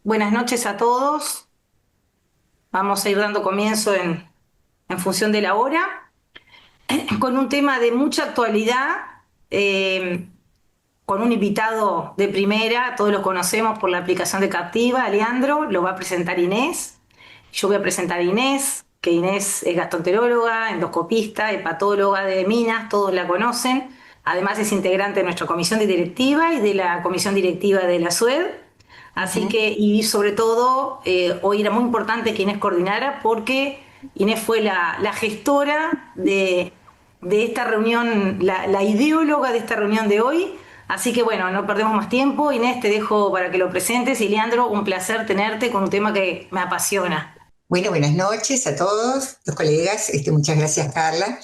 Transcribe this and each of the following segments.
Buenas noches a todos. Vamos a ir dando comienzo en función de la hora, con un tema de mucha actualidad, eh, con un invitado de primera, todos lo conocemos por la aplicación de Captiva, Leandro, lo va a presentar Inés. Yo voy a presentar a Inés, que Inés es gastroenteróloga, endoscopista, hepatóloga de Minas, todos la conocen. Además es integrante de nuestra comisión directiva y de la comisión directiva de la SUED. Así Ujú. que, y sobre todo, hoy era muy importante que Inés coordinara porque Inés fue la gestora de esta reunión, la ideóloga de esta reunión de hoy. Así que bueno, no perdemos más tiempo. Inés, te dejo para que lo presentes. Y Leandro, un placer tenerte con un tema que me apasiona. Bueno, buenas noches a todos los colegas. Muchas gracias, Carla.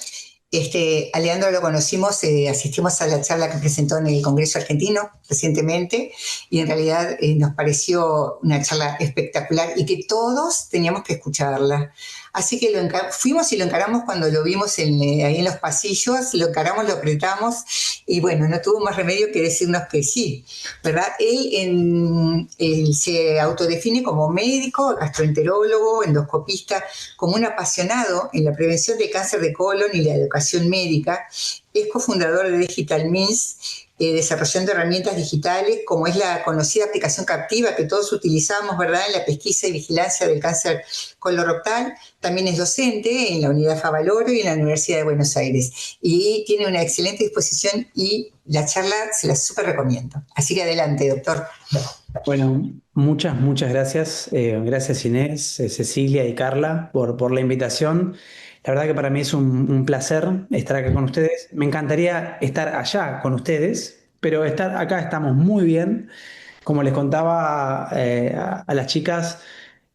A Leandro lo conocimos, asistimos a la charla que presentó en el Congreso Argentino recientemente y en realidad nos pareció una charla espectacular y que todos teníamos que escucharla. Así que fuimos y lo encaramos cuando lo vimos ahí en los pasillos, lo encaramos, lo apretamos y bueno, no tuvo más remedio que decirnos que sí, ¿verdad? Él se autodefine como médico, gastroenterólogo, endoscopista, como un apasionado en la prevención de cáncer de colon y la educación médica. Es cofundador de Digital Means, desarrollando herramientas digitales como es la conocida aplicación Captiva que todos utilizamos, ¿verdad?, en la pesquisa y vigilancia del cáncer colorectal. También es docente en la Unidad Favaloro y en la Universidad de Buenos Aires. Y tiene una excelente disposición y la charla se la súper recomiendo. Así que adelante, doctor. Bueno, muchas gracias. Gracias Inés, Cecilia y Carla por la invitación. La verdad que para mí es un placer estar acá con ustedes. Me encantaría estar allá con ustedes, pero estar acá estamos muy bien. Como les contaba a las chicas,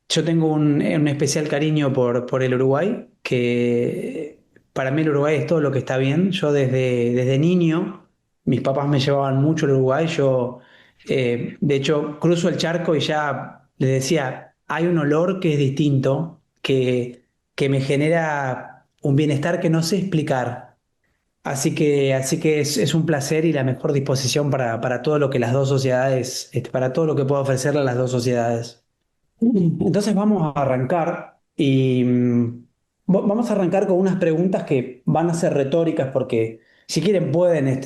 yo tengo un especial cariño por el Uruguay, que para mí el Uruguay es todo lo que está bien. Yo desde niño, mis papás me llevaban mucho al Uruguay. De hecho, cruzo el charco y ya les decía, hay un olor que es distinto, que me genera un bienestar que no sé explicar. Así que es un placer y la mejor disposición para todo lo que las dos sociedades, para todo lo que puedo ofrecerle a las dos sociedades. Entonces vamos a arrancar y vamos a arrancar con unas preguntas que van a ser retóricas porque si quieren pueden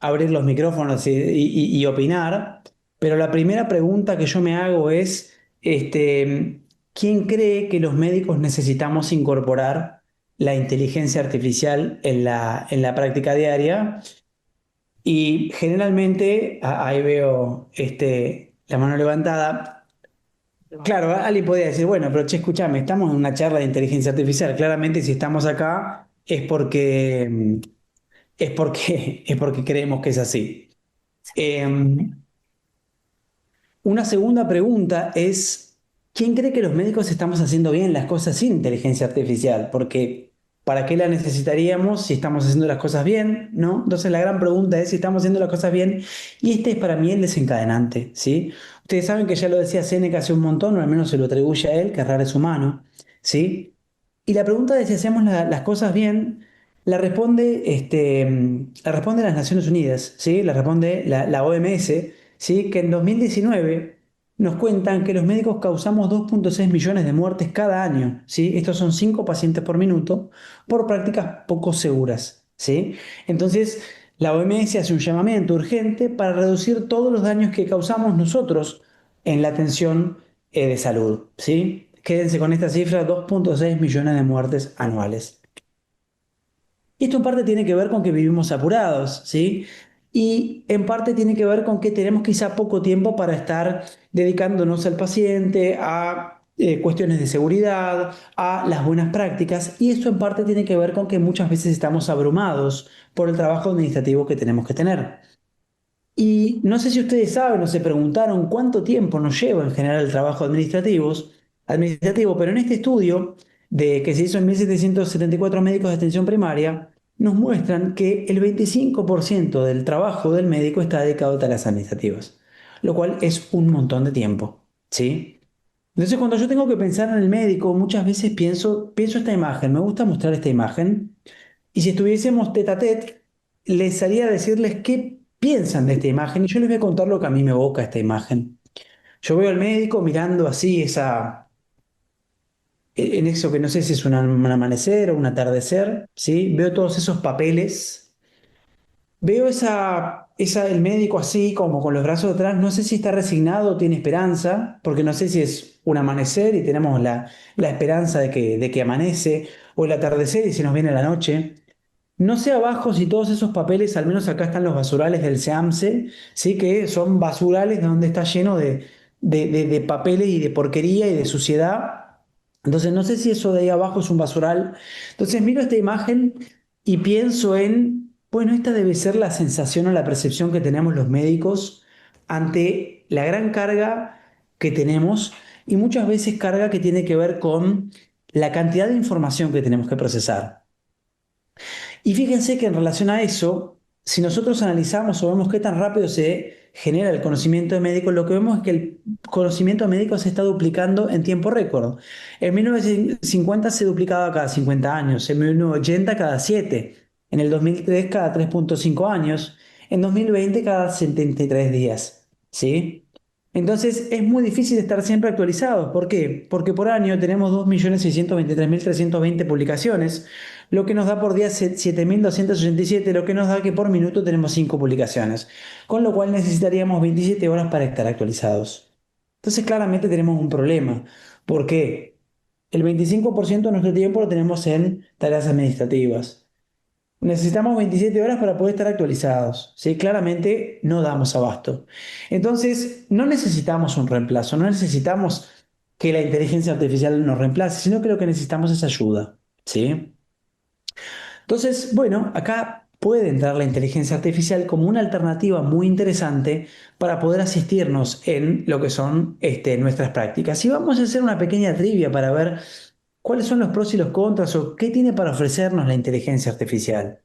abrir los micrófonos y opinar, pero la primera pregunta que yo me hago es, ¿quién cree que los médicos necesitamos incorporar la inteligencia artificial en la práctica diaria? Y generalmente, ahí veo la mano levantada. Claro, Ali podría decir, bueno, pero che, escúchame, estamos en una charla de inteligencia artificial. Claramente, si estamos acá es porque creemos que es así. Eh, una segunda pregunta es, ¿quién cree que los médicos estamos haciendo bien las cosas sin inteligencia artificial? Porque ¿para qué la necesitaríamos si estamos haciendo las cosas bien? ¿No? Entonces la gran pregunta es si estamos haciendo las cosas bien y este es para mí el desencadenante, ¿sí? Ustedes saben que ya lo decía Séneca hace un montón, o al menos se lo atribuye a él, que errar es humano, ¿sí? Y la pregunta de si hacemos las cosas bien la responde las Naciones Unidas, ¿sí? La responde la OMS, ¿sí? Que en 2019 nos cuentan que los médicos causamos 2,6 millones de muertes cada año, ¿sí? Estos son 5 pacientes por minuto por prácticas poco seguras, ¿sí? Entonces, la OMS hace un llamamiento urgente para reducir todos los daños que causamos nosotros en la atención de salud, ¿sí? Quédense con esta cifra, 2,6 millones de muertes anuales. Y esto en parte tiene que ver con que vivimos apurados, ¿sí? Y en parte tiene que ver con que tenemos quizá poco tiempo para estar dedicándonos al paciente, a cuestiones de seguridad, a las buenas prácticas. Y esto en parte tiene que ver con que muchas veces estamos abrumados por el trabajo administrativo que tenemos que tener. Y no sé si ustedes saben o se preguntaron cuánto tiempo nos lleva en general el trabajo administrativo, pero en este estudio que se hizo en 1.774 médicos de atención primaria, nos muestran que el 25% del trabajo del médico está dedicado a tareas administrativas, lo cual es un montón de tiempo, ¿sí? Entonces, cuando yo tengo que pensar en el médico, muchas veces pienso esta imagen, me gusta mostrar esta imagen, y si estuviésemos tete a tete, les haría decirles qué piensan de esta imagen, y yo les voy a contar lo que a mí me evoca esta imagen. Yo veo al médico mirando así en eso que no sé si es un amanecer o un atardecer, ¿sí? Veo todos esos papeles. Veo el médico así, como con los brazos atrás, no sé si está resignado o tiene esperanza, porque no sé si es un amanecer y tenemos la esperanza de que amanece, o el atardecer y se nos viene la noche. No sé abajo si todos esos papeles, al menos acá están los basurales del SEAMSE, sí que son basurales donde está lleno de papeles y de porquería y de suciedad. Entonces no sé si eso de ahí abajo es un basural. Entonces miro esta imagen y pienso bueno, esta debe ser la sensación o la percepción que tenemos los médicos ante la gran carga que tenemos y muchas veces carga que tiene que ver con la cantidad de información que tenemos que procesar. Y fíjense que en relación a eso, si nosotros analizamos o vemos qué tan rápido se genera el conocimiento médico, lo que vemos es que el conocimiento médico se está duplicando en tiempo récord. En 1950 se duplicaba cada 50 años, en 1980 cada 7, en el 2003 cada 3,5 años, en 2020 cada 73 días. ¿Sí? Entonces es muy difícil estar siempre actualizados. ¿Por qué? Porque por año tenemos 2.623.320 publicaciones, lo que nos da por día 7.287, lo que nos da que por minuto tenemos 5 publicaciones, con lo cual necesitaríamos 27 horas para estar actualizados. Entonces claramente tenemos un problema. ¿Por qué? El 25% de nuestro tiempo lo tenemos en tareas administrativas. Necesitamos 27 horas para poder estar actualizados, ¿sí? Claramente no damos abasto. Entonces, no necesitamos un reemplazo, no necesitamos que la inteligencia artificial nos reemplace, sino que lo que necesitamos es ayuda, ¿sí? Entonces, bueno, acá puede entrar la inteligencia artificial como una alternativa muy interesante para poder asistirnos en lo que son nuestras prácticas. Y vamos a hacer una pequeña trivia para ver cuáles son los pros y los contras o qué tiene para ofrecernos la inteligencia artificial.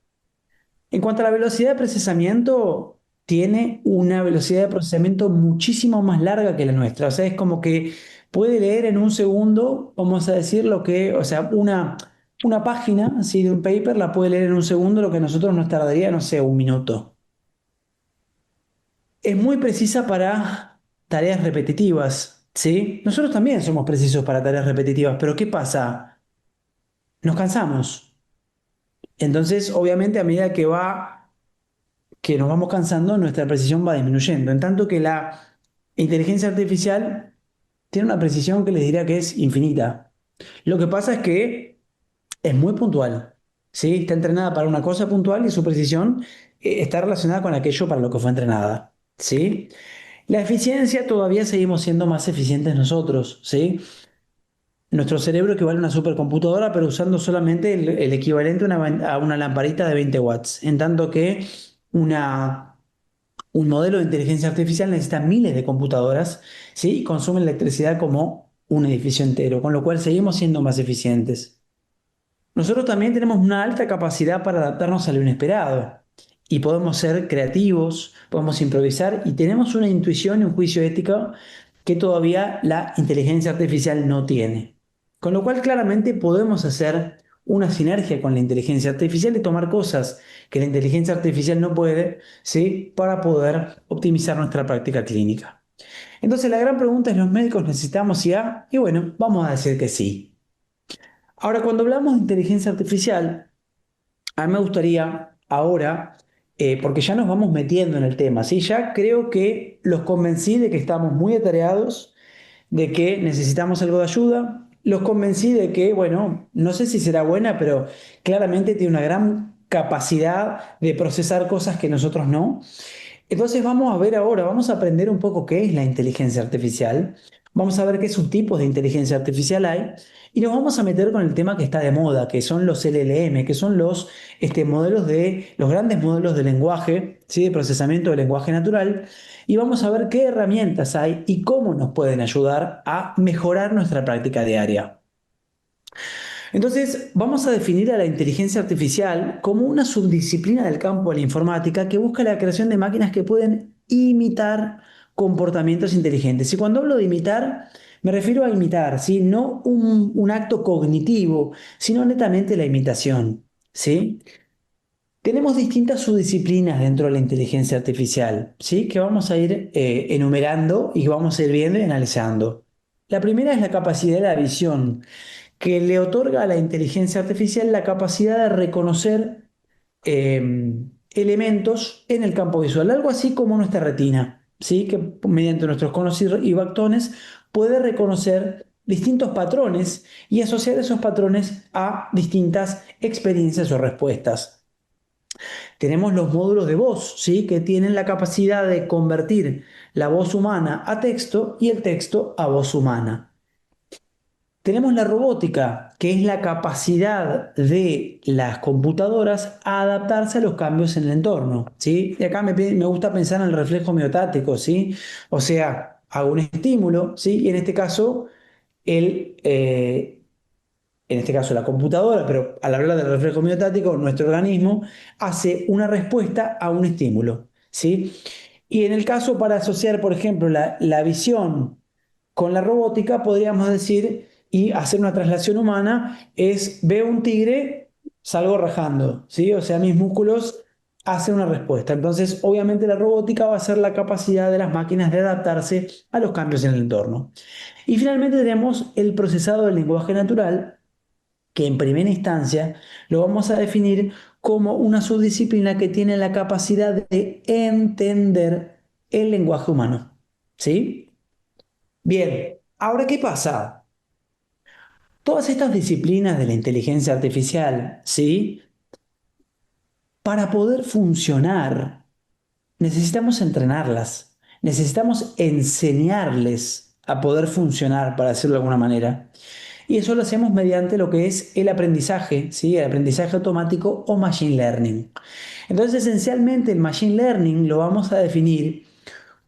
En cuanto a la velocidad de procesamiento, tiene una velocidad de procesamiento muchísimo más larga que la nuestra. O sea, es como que puede leer en un segundo, vamos a decir lo que, o sea, una página así de un paper la puede leer en un segundo, lo que a nosotros nos tardaría, no sé, un minuto. Es muy precisa para tareas repetitivas, ¿sí? Nosotros también somos precisos para tareas repetitivas, pero ¿qué pasa? Nos cansamos. Entonces, obviamente, a medida que nos vamos cansando, nuestra precisión va disminuyendo. En tanto que la inteligencia artificial tiene una precisión que les diría que es infinita. Lo que pasa es que es muy puntual, ¿sí? Está entrenada para una cosa puntual y su precisión está relacionada con aquello para lo que fue entrenada, ¿sí? La eficiencia todavía seguimos siendo más eficientes nosotros, ¿sí? Nuestro cerebro equivale a una supercomputadora, pero usando solamente el equivalente a una lamparita de 20 watts, en tanto que una un modelo de inteligencia artificial necesita miles de computadoras, ¿sí? Y consume electricidad como un edificio entero, con lo cual seguimos siendo más eficientes. Nosotros también tenemos una alta capacidad para adaptarnos a lo inesperado y podemos ser creativos, podemos improvisar y tenemos una intuición y un juicio ético que todavía la inteligencia artificial no tiene. Con lo cual claramente podemos hacer una sinergia con la inteligencia artificial y tomar cosas que la inteligencia artificial no puede, ¿sí? Para poder optimizar nuestra práctica clínica. Entonces la gran pregunta es, ¿los médicos necesitamos IA? Y bueno, vamos a decir que sí. Ahora, cuando hablamos de inteligencia artificial, a mí me gustaría ahora, porque ya nos vamos metiendo en el tema, ¿sí? Ya creo que los convencí de que estamos muy atareados, de que necesitamos algo de ayuda, los convencí de que, bueno, no sé si será buena, pero claramente tiene una gran capacidad de procesar cosas que nosotros no. Entonces vamos a ver ahora, vamos a aprender un poco qué es la inteligencia artificial, vamos a ver qué subtipos de inteligencia artificial hay y nos vamos a meter con el tema que está de moda, que son los LLM, que son los grandes modelos de lenguaje, ¿sí? De procesamiento del lenguaje natural, y vamos a ver qué herramientas hay y cómo nos pueden ayudar a mejorar nuestra práctica diaria. Entonces, vamos a definir a la inteligencia artificial como una subdisciplina del campo de la informática que busca la creación de máquinas que pueden imitar comportamientos inteligentes. Y cuando hablo de imitar, me refiero a imitar, ¿sí? No un acto cognitivo, sino netamente la imitación, ¿sí? Tenemos distintas subdisciplinas dentro de la inteligencia artificial, ¿sí? Que vamos a ir enumerando y que vamos a ir viendo y analizando. La primera es la capacidad de la visión, que le otorga a la inteligencia artificial la capacidad de reconocer elementos en el campo visual, algo así como nuestra retina, ¿sí? Que mediante nuestros conos y bastones puede reconocer distintos patrones y asociar esos patrones a distintas experiencias o respuestas. Tenemos los módulos de voz, ¿sí? Que tienen la capacidad de convertir la voz humana a texto y el texto a voz humana. Tenemos la robótica, que es la capacidad de las computadoras a adaptarse a los cambios en el entorno, ¿sí? Y acá me gusta pensar en el reflejo miotático, ¿sí? O sea, hago un estímulo, ¿sí? Y el, eh, en este caso la computadora, pero al hablar del reflejo miotático, nuestro organismo hace una respuesta a un estímulo, ¿sí? Y en el caso para asociar, por ejemplo, la visión con la robótica, podríamos decir, y hacer una traslación humana, es veo un tigre, salgo rajando, ¿sí? O sea, mis músculos hacen una respuesta. Entonces, obviamente la robótica va a ser la capacidad de las máquinas de adaptarse a los cambios en el entorno. Y finalmente tenemos el procesado del lenguaje natural, que en primera instancia lo vamos a definir como una subdisciplina que tiene la capacidad de entender el lenguaje humano. ¿Sí? Bien, ahora, ¿qué pasa? Todas estas disciplinas de la inteligencia artificial, ¿sí? Para poder funcionar, necesitamos entrenarlas, necesitamos enseñarles a poder funcionar, para decirlo de alguna manera. Y eso lo hacemos mediante lo que es el aprendizaje, ¿sí? El aprendizaje automático o machine learning. Entonces, esencialmente, el machine learning lo vamos a definir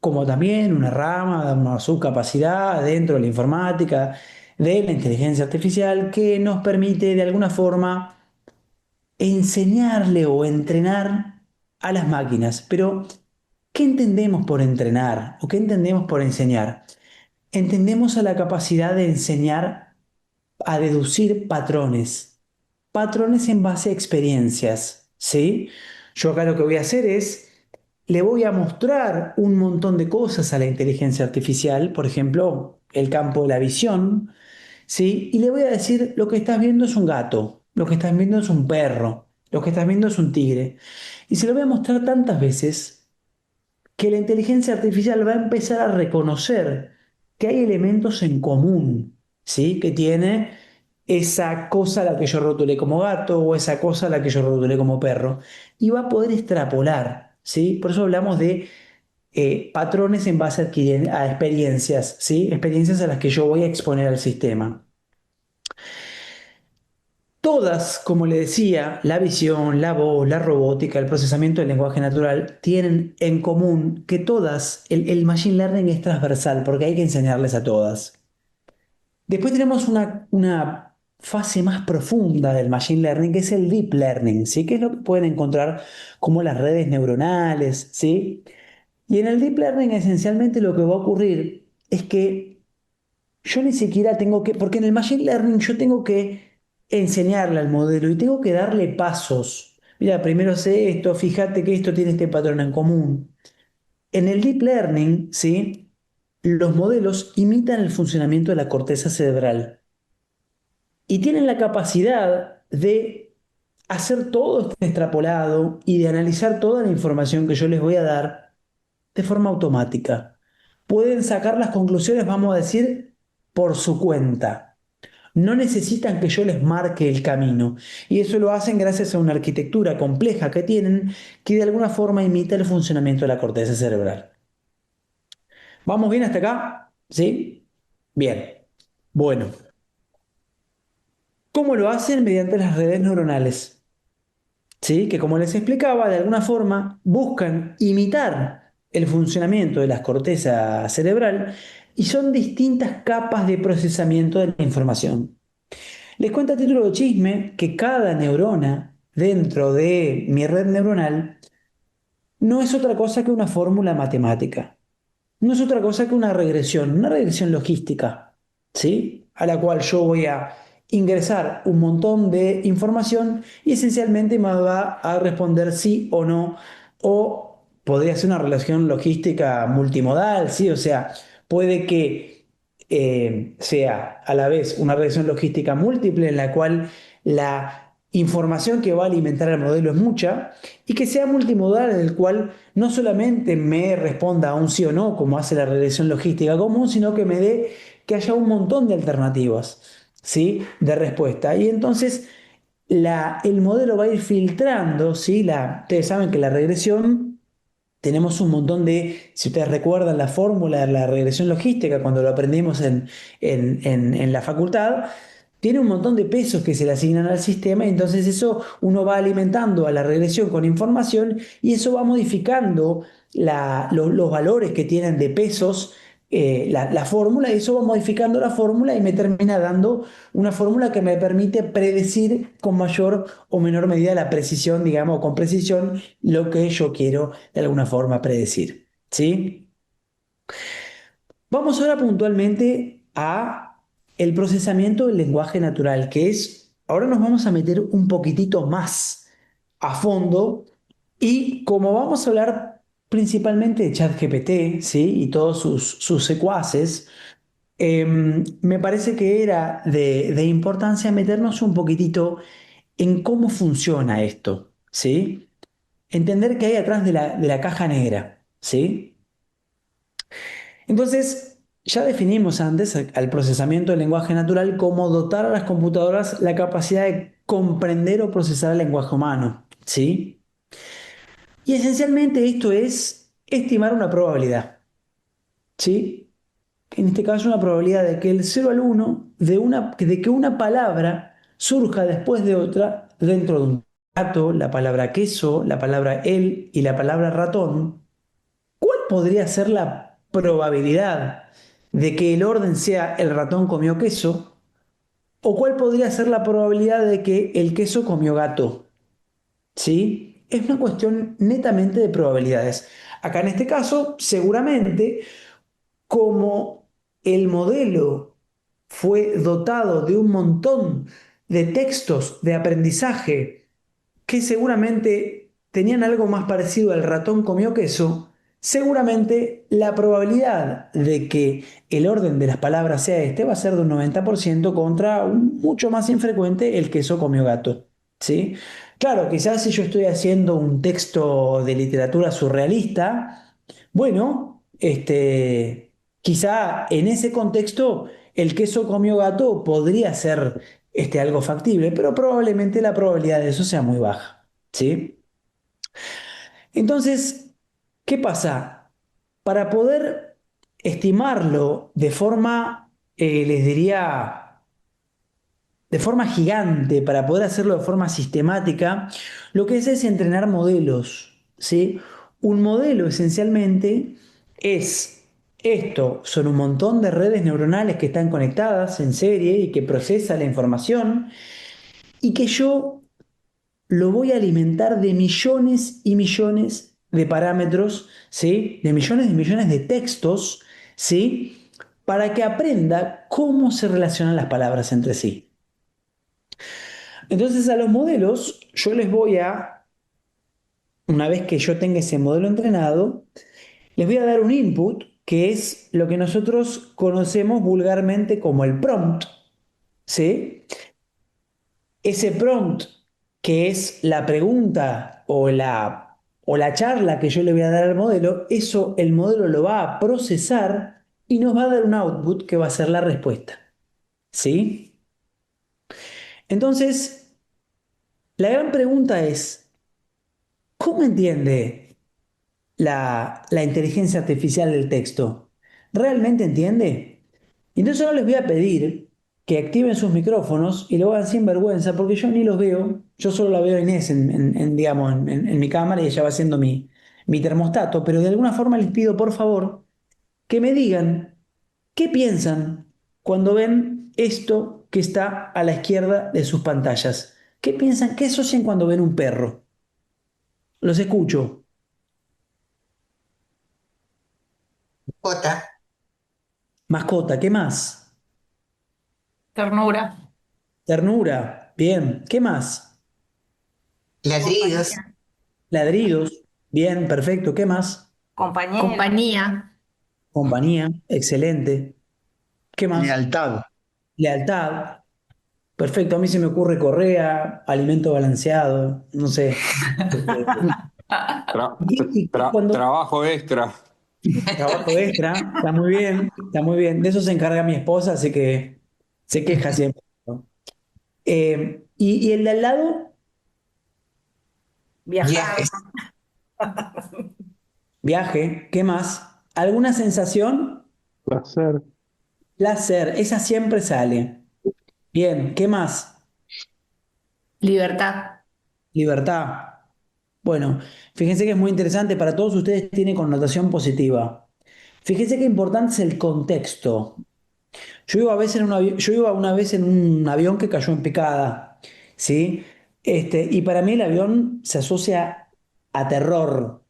como también una rama, una subcapacidad dentro de la informática, de la inteligencia artificial, que nos permite de alguna forma enseñarle o entrenar a las máquinas. Pero, ¿qué entendemos por entrenar o qué entendemos por enseñar? Entendemos a la capacidad de enseñar a deducir patrones, patrones en base a experiencias, ¿sí? Yo acá lo que voy a hacer es, le voy a mostrar un montón de cosas a la inteligencia artificial, por ejemplo, el campo de la visión, ¿sí? Y le voy a decir, lo que estás viendo es un gato, lo que estás viendo es un perro, lo que estás viendo es un tigre. Y se lo voy a mostrar tantas veces que la inteligencia artificial va a empezar a reconocer que hay elementos en común, ¿sí? Que tiene esa cosa a la que yo rotulé como gato o esa cosa a la que yo rotulé como perro y va a poder extrapolar, ¿sí? Por eso hablamos de patrones en base a experiencias, ¿sí? Experiencias a las que yo voy a exponer al sistema. Todas, como le decía, la visión, la voz, la robótica, el procesamiento del lenguaje natural, tienen en común que todas, el machine learning es transversal porque hay que enseñarles a todas. Después tenemos una fase más profunda del machine learning, que es el deep learning, ¿sí? Que es lo que pueden encontrar como las redes neuronales, ¿sí? Y en el deep learning esencialmente lo que va a ocurrir es que yo ni siquiera tengo que, porque en el machine learning yo tengo que enseñarle al modelo y tengo que darle pasos. Mira, primero sé esto, fíjate que esto tiene este patrón en común. En el deep learning, ¿sí? Los modelos imitan el funcionamiento de la corteza cerebral y tienen la capacidad de hacer todo este extrapolado y de analizar toda la información que yo les voy a dar de forma automática. Pueden sacar las conclusiones, vamos a decir, por su cuenta. No necesitan que yo les marque el camino. Y eso lo hacen gracias a una arquitectura compleja que tienen que de alguna forma imita el funcionamiento de la corteza cerebral. ¿Vamos bien hasta acá? ¿Sí? Bien. Bueno, ¿cómo lo hacen? Mediante las redes neuronales. ¿Sí? Que como les explicaba, de alguna forma buscan imitar el funcionamiento de la corteza cerebral y son distintas capas de procesamiento de la información. Les cuento a título de chisme que cada neurona dentro de mi red neuronal no es otra cosa que una fórmula matemática. No es otra cosa que una regresión logística, ¿sí? A la cual yo voy a ingresar un montón de información y esencialmente me va a responder sí o no, o podría ser una relación logística multimodal, ¿sí? O sea, puede que sea a la vez una relación logística múltiple en la cual la información que va a alimentar el modelo es mucha y que sea multimodal en el cual no solamente me responda a un sí o no, como hace la regresión logística común, sino que me dé que haya un montón de alternativas, ¿sí? De respuesta. Y entonces el modelo va a ir filtrando, ¿sí? Ustedes saben que la regresión tenemos un montón si ustedes recuerdan la fórmula de la regresión logística, cuando lo aprendimos en la facultad, tiene un montón de pesos que se le asignan al sistema, y entonces eso uno va alimentando a la regresión con información y eso va modificando los valores que tienen de pesos la fórmula, y eso va modificando la fórmula y me termina dando una fórmula que me permite predecir con mayor o menor medida la precisión, digamos, con precisión lo que yo quiero de alguna forma predecir. ¿Sí? Vamos ahora puntualmente a el procesamiento del lenguaje natural, que es, ahora nos vamos a meter un poquitito más a fondo y como vamos a hablar principalmente de ChatGPT, ¿sí? Y todos sus secuaces, me parece que era de importancia meternos un poquitito en cómo funciona esto, ¿sí? Entender qué hay atrás de la caja negra, ¿sí? Entonces, ya definimos antes al procesamiento del lenguaje natural como dotar a las computadoras la capacidad de comprender o procesar el lenguaje humano, ¿sí? Y esencialmente esto es estimar una probabilidad, ¿sí? En este caso, una probabilidad de que el 0 al 1 de que una palabra surja después de otra dentro de un gato, la palabra queso, la palabra él y la palabra ratón. ¿Cuál podría ser la probabilidad de que el orden sea el ratón comió queso? ¿O cuál podría ser la probabilidad de que el queso comió gato? ¿Sí? Es una cuestión netamente de probabilidades. Acá en este caso, seguramente, como el modelo fue dotado de un montón de textos de aprendizaje que seguramente tenían algo más parecido al ratón comió queso, seguramente la probabilidad de que el orden de las palabras sea este va a ser de un 90% contra un mucho más infrecuente el queso comió gato. ¿Sí? Claro, quizás si yo estoy haciendo un texto de literatura surrealista, bueno, quizá en ese contexto el queso comió gato podría ser algo factible, pero probablemente la probabilidad de eso sea muy baja, ¿sí? Entonces, ¿qué pasa? Para poder estimarlo de forma, les diría, de forma gigante, para poder hacerlo de forma sistemática, lo que es entrenar modelos, ¿sí? Un modelo esencialmente es esto, son un montón de redes neuronales que están conectadas en serie y que procesan la información y que yo lo voy a alimentar de millones y millones de parámetros, ¿sí? De millones y millones de textos, ¿sí? Para que aprenda cómo se relacionan las palabras entre sí. Entonces a los modelos yo les voy a, una vez que yo tenga ese modelo entrenado, les voy a dar un input que es lo que nosotros conocemos vulgarmente como el prompt, ¿sí? Ese prompt, que es la pregunta o la charla que yo le voy a dar al modelo, eso el modelo lo va a procesar y nos va a dar un output que va a ser la respuesta. ¿Sí? Entonces, la gran pregunta es, ¿cómo entiende la inteligencia artificial del texto? ¿Realmente entiende? Entonces ahora les voy a pedir que activen sus micrófonos y lo hagan sin vergüenza, porque yo ni los veo, yo solo la veo a Inés digamos, en mi cámara y ella va haciendo mi termostato, pero de alguna forma les pido por favor que me digan qué piensan cuando ven esto que está a la izquierda de sus pantallas. ¿Qué piensan? ¿Qué asocian cuando ven un perro? Los escucho. Jota, Mascota, ¿qué más? Ternura. Ternura, bien. ¿Qué más? Ladridos, Compañía. Ladridos, bien, perfecto. ¿Qué más? Compañero. Compañía. Compañía, excelente. ¿Qué más? Lealtad. Lealtad, perfecto. A mí se me ocurre correa, alimento balanceado, no sé. Este, cuando Trabajo extra. trabajo extra, está muy bien, está muy bien. De eso se encarga mi esposa, así que se queja siempre, ¿no? Y el de al lado, Viajar. viajes, viaje, ¿qué más? ¿Alguna sensación? Placer. Placer, esa siempre sale. Bien, ¿qué más? Libertad. Libertad. Bueno, fíjense que es muy interesante, para todos ustedes tiene connotación positiva. Fíjense qué importante es el contexto. Yo iba una vez en un avión que cayó en picada, ¿sí? Y para mí el avión se asocia a terror,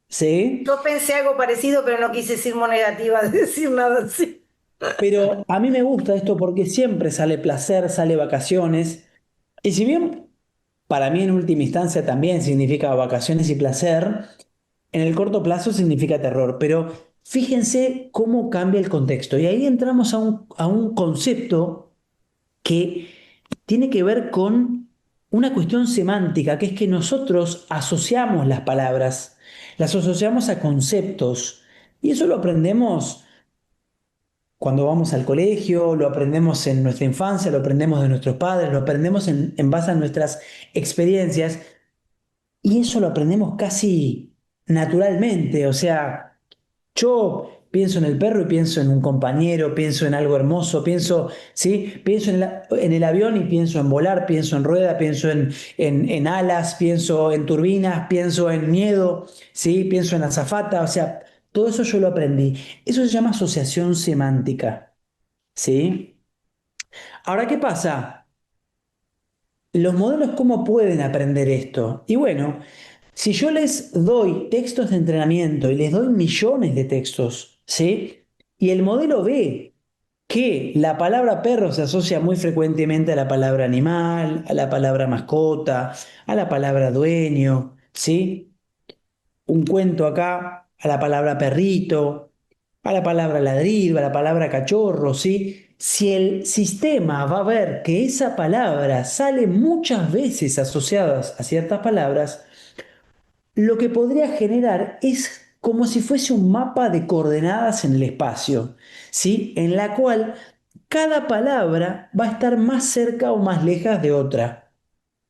¿sí? Yo pensé algo parecido, pero no quise ser muy negativa de decir nada así. Pero a mí me gusta esto porque siempre sale placer, sale vacaciones. Y si bien para mí en última instancia también significa vacaciones y placer, en el corto plazo significa terror. Pero fíjense cómo cambia el contexto. Y ahí entramos a un concepto que tiene que ver con una cuestión semántica, que es que nosotros asociamos las palabras, las asociamos a conceptos. Y eso lo aprendemos cuando vamos al colegio, lo aprendemos en nuestra infancia, lo aprendemos de nuestros padres, lo aprendemos en base a nuestras experiencias y eso lo aprendemos casi naturalmente. O sea, yo pienso en el perro y pienso en un compañero, pienso en algo hermoso, pienso, ¿sí? Pienso en el avión y pienso en volar, pienso en rueda, pienso en alas, pienso en turbinas, pienso en miedo, ¿sí? Pienso en azafata, o sea, todo eso yo lo aprendí. Eso se llama asociación semántica. ¿Sí? Ahora, ¿qué pasa? Los modelos, ¿cómo pueden aprender esto? Y bueno, si yo les doy textos de entrenamiento y les doy millones de textos, ¿sí? Y el modelo ve que la palabra perro se asocia muy frecuentemente a la palabra animal, a la palabra mascota, a la palabra dueño, ¿sí? Un cuento acá, a la palabra perrito, a la palabra ladrido, a la palabra cachorro, ¿sí? Si el sistema va a ver que esa palabra sale muchas veces asociada a ciertas palabras, lo que podría generar es como si fuese un mapa de coordenadas en el espacio, ¿sí? En la cual cada palabra va a estar más cerca o más lejos de otra.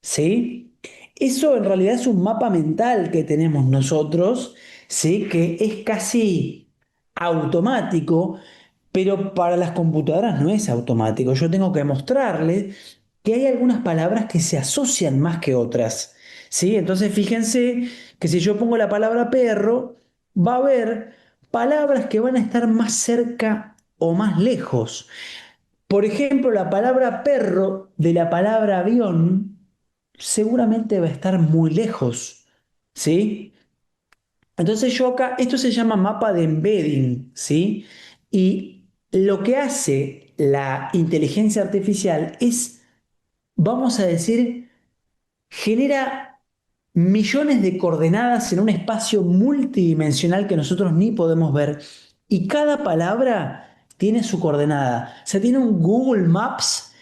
¿Sí? Eso en realidad es un mapa mental que tenemos nosotros, ¿sí? Que es casi automático, pero para las computadoras no es automático. Yo tengo que mostrarles que hay algunas palabras que se asocian más que otras, ¿sí? Entonces fíjense que si yo pongo la palabra perro, va a haber palabras que van a estar más cerca o más lejos. Por ejemplo, la palabra perro de la palabra avión seguramente va a estar muy lejos, ¿sí? Entonces yo acá, esto se llama mapa de embedding, ¿sí? Y lo que hace la inteligencia artificial es, vamos a decir, genera millones de coordenadas en un espacio multidimensional que nosotros ni podemos ver. Y cada palabra tiene su coordenada. O sea, tiene un Google Maps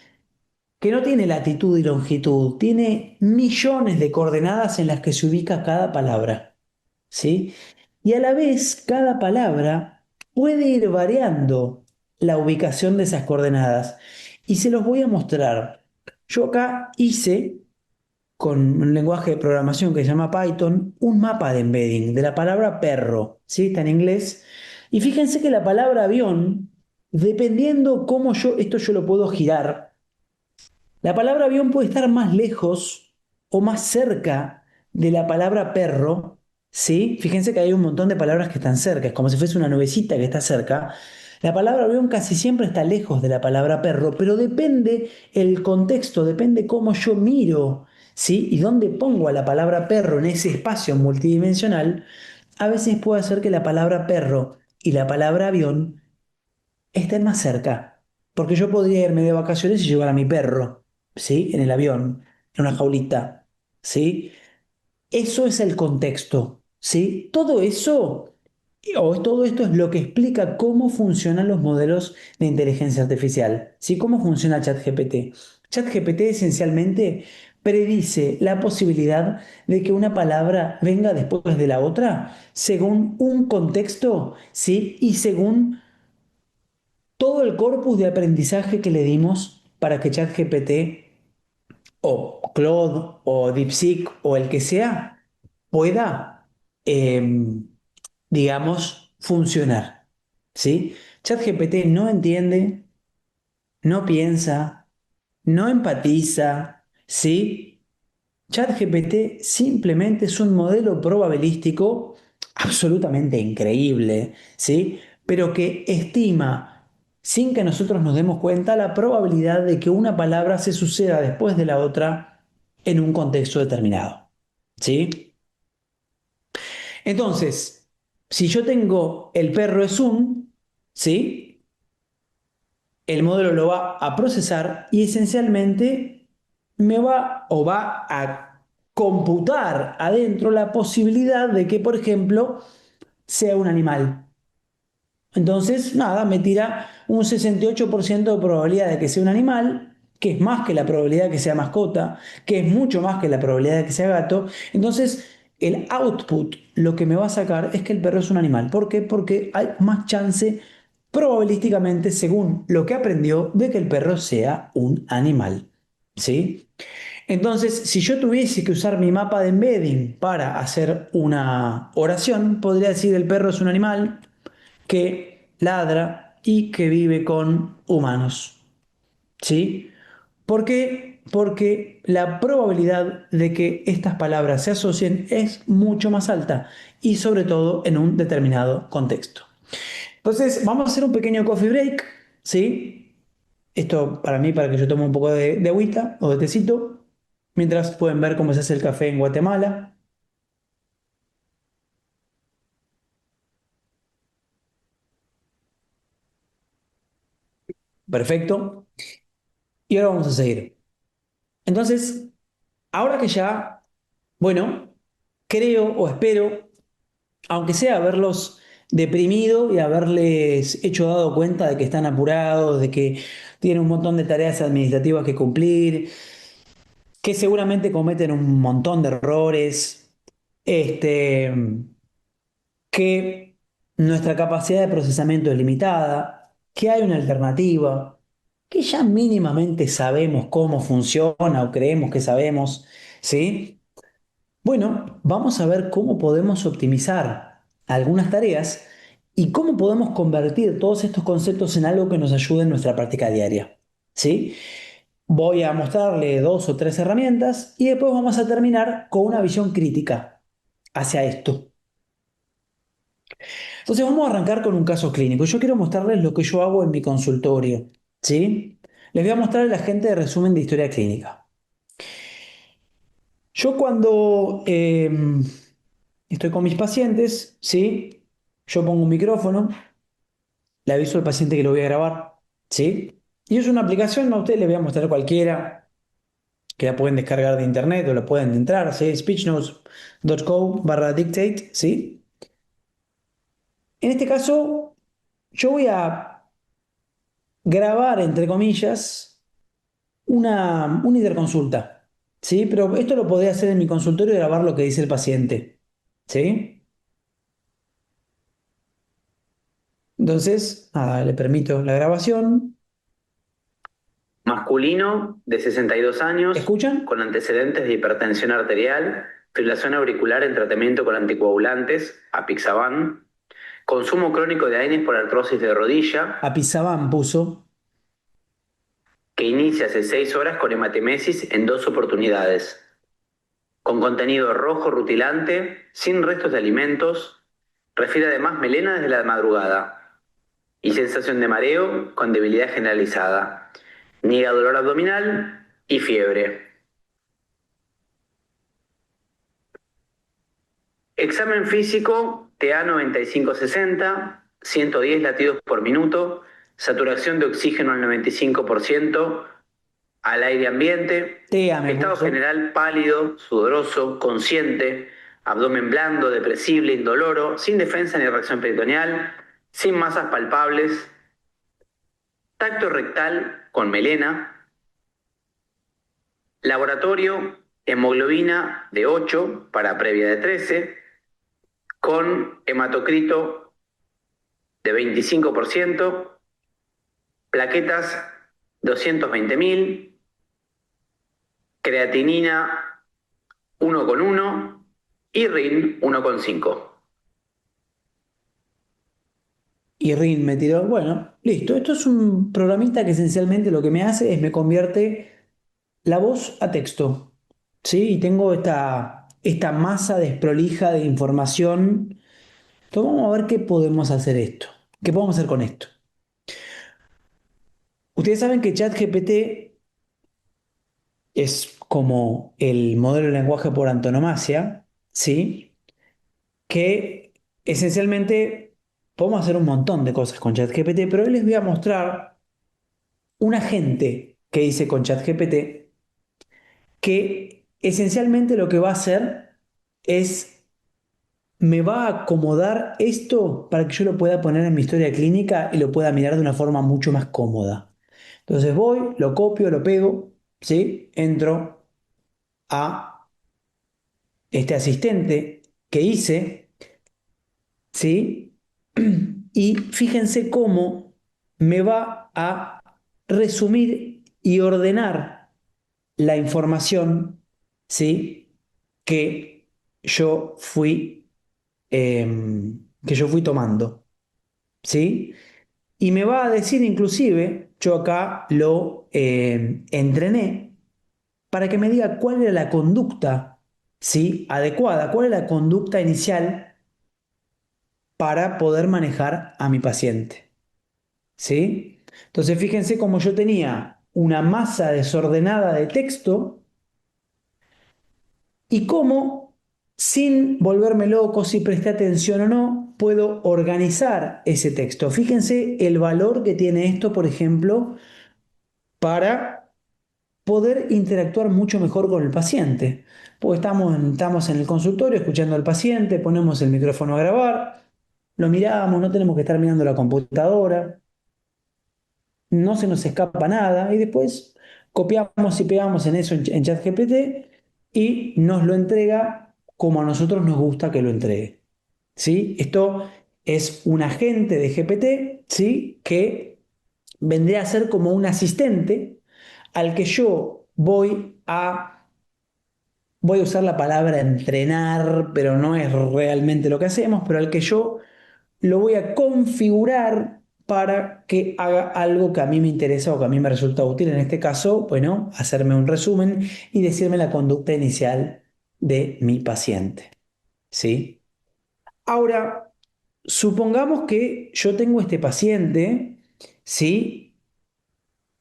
que no tiene latitud y longitud, tiene millones de coordenadas en las que se ubica cada palabra, ¿sí? Y a la vez, cada palabra puede ir variando la ubicación de esas coordenadas. Y se los voy a mostrar. Yo acá hice, con un lenguaje de programación que se llama Python, un mapa de embedding de la palabra perro, ¿sí? Está en inglés. Y fíjense que la palabra avión, dependiendo cómo esto yo lo puedo girar. La palabra avión puede estar más lejos o más cerca de la palabra perro, ¿sí? Fíjense que hay un montón de palabras que están cerca, es como si fuese una nubecita que está cerca. La palabra avión casi siempre está lejos de la palabra perro, pero depende el contexto, depende cómo yo miro, ¿sí? Y dónde pongo a la palabra perro en ese espacio multidimensional, a veces puede hacer que la palabra perro y la palabra avión estén más cerca, porque yo podría irme de vacaciones y llevar a mi perro. ¿sí? En el avión, en una jaulita, ¿sí? Eso es el contexto, ¿sí? Todo eso, o todo esto es lo que explica cómo funcionan los modelos de inteligencia artificial, ¿sí? ¿Cómo funciona ChatGPT? ChatGPT esencialmente predice la posibilidad de que una palabra venga después de la otra según un contexto, ¿sí? Y según todo el corpus de aprendizaje que le dimos para que ChatGPT o Claude o DeepSeek o el que sea pueda, digamos, funcionar. ¿Sí? ChatGPT no entiende, no piensa, no empatiza, ¿sí? ChatGPT simplemente es un modelo probabilístico absolutamente increíble, ¿sí? Pero que estima, sin que nosotros nos demos cuenta, la probabilidad de que una palabra se suceda después de la otra en un contexto determinado, ¿sí? Entonces, si yo tengo el perro es un, ¿sí? El modelo lo va a procesar y esencialmente me va o va a computar adentro la posibilidad de que, por ejemplo, sea un animal. Entonces, nada, me tira un 68% de probabilidad de que sea un animal, que es más que la probabilidad de que sea mascota, que es mucho más que la probabilidad de que sea gato. Entonces, el output, lo que me va a sacar es que el perro es un animal. ¿Por qué? Porque hay más chance, probabilísticamente, según lo que aprendió, de que el perro sea un animal. ¿Sí? Entonces, si yo tuviese que usar mi mapa de embedding para hacer una oración, podría decir el perro es un animal que ladra y que vive con humanos. ¿Sí? ¿Por qué? Porque la probabilidad de que estas palabras se asocien es mucho más alta y sobre todo en un determinado contexto. Entonces, vamos a hacer un pequeño coffee break, ¿sí? Esto para mí, para que yo tome un poco de agüita o de tecito, mientras pueden ver cómo se hace el café en Guatemala. Perfecto. Y ahora vamos a seguir. Entonces, ahora que ya, bueno, creo o espero, aunque sea haberlos deprimido y haberles hecho dado cuenta de que están apurados, de que tienen un montón de tareas administrativas que cumplir, que seguramente cometen un montón de errores, este, que nuestra capacidad de procesamiento es limitada, que hay una alternativa, que ya mínimamente sabemos cómo funciona o creemos que sabemos, ¿sí? Bueno, vamos a ver cómo podemos optimizar algunas tareas y cómo podemos convertir todos estos conceptos en algo que nos ayude en nuestra práctica diaria, ¿sí? Voy a mostrarle dos o tres herramientas y después vamos a terminar con una visión crítica hacia esto. Entonces vamos a arrancar con un caso clínico. Yo quiero mostrarles lo que yo hago en mi consultorio, ¿sí? Les voy a mostrar el agente de resumen de historia clínica. Yo cuando estoy con mis pacientes, ¿sí? Yo pongo un micrófono, le aviso al paciente que lo voy a grabar, ¿sí? Y es una aplicación, a ustedes les voy a mostrar cualquiera, que la pueden descargar de internet o la pueden entrar, ¿sí? speechnotes.co/dictate, ¿sí? En este caso, yo voy a grabar, entre comillas, una interconsulta, ¿sí? Pero esto lo podría hacer en mi consultorio y grabar lo que dice el paciente, ¿sí? Entonces, nada, le permito la grabación. Masculino de 62 años, ¿escuchan? Con antecedentes de hipertensión arterial, fibrilación auricular en tratamiento con anticoagulantes, apixaban, consumo crónico de AINES por artrosis de rodilla. Apixaban puso. Que inicia hace 6 horas con hematemesis en 2 oportunidades. Con contenido rojo rutilante, sin restos de alimentos, refiere además melena desde la madrugada y sensación de mareo con debilidad generalizada. Niega dolor abdominal y fiebre. Examen físico, TA 9560, 110 latidos por minuto, saturación de oxígeno al 95%, al aire ambiente, estado general pálido, sudoroso, consciente, abdomen blando, depresible, indoloro, sin defensa ni reacción peritoneal, sin masas palpables, tacto rectal con melena, laboratorio hemoglobina de 8 para previa de 13, con hematocrito de 25%, plaquetas 220.000, creatinina 1,1 y RIN 1,5. Y Rin me tiró, bueno, listo. Esto es un programita que esencialmente lo que me hace es me convierte la voz a texto. ¿Sí? Y tengo esta masa desprolija de información. Entonces vamos a ver qué podemos hacer esto. ¿Qué podemos hacer con esto? Ustedes saben que ChatGPT es como el modelo de lenguaje por antonomasia, ¿sí? Que esencialmente podemos hacer un montón de cosas con ChatGPT, pero hoy les voy a mostrar un agente que hice con ChatGPT que esencialmente lo que va a hacer es me va a acomodar esto para que yo lo pueda poner en mi historia clínica y lo pueda mirar de una forma mucho más cómoda. Entonces voy, lo copio, lo pego, ¿sí? Entro a este asistente que hice, ¿sí? Y fíjense cómo me va a resumir y ordenar la información, ¿sí? que yo fui, que yo fui tomando, ¿sí? Y me va a decir inclusive, yo acá lo entrené para que me diga cuál era la conducta, ¿sí? adecuada, cuál es la conducta inicial para poder manejar a mi paciente, ¿sí? Entonces fíjense cómo yo tenía una masa desordenada de texto y cómo, sin volverme loco, si presté atención o no, puedo organizar ese texto. Fíjense el valor que tiene esto, por ejemplo, para poder interactuar mucho mejor con el paciente. Porque estamos en el consultorio escuchando al paciente, ponemos el micrófono a grabar, lo miramos, no tenemos que estar mirando la computadora, no se nos escapa nada y después copiamos y pegamos en eso en ChatGPT y nos lo entrega como a nosotros nos gusta que lo entregue. ¿Sí? Esto es un agente de GPT, ¿sí? Que vendría a ser como un asistente al que yo voy a usar la palabra entrenar, pero no es realmente lo que hacemos, pero al que yo lo voy a configurar para que haga algo que a mí me interesa o que a mí me resulta útil. En este caso, bueno, hacerme un resumen y decirme la conducta inicial de mi paciente. ¿Sí? Ahora, supongamos que yo tengo este paciente, ¿sí?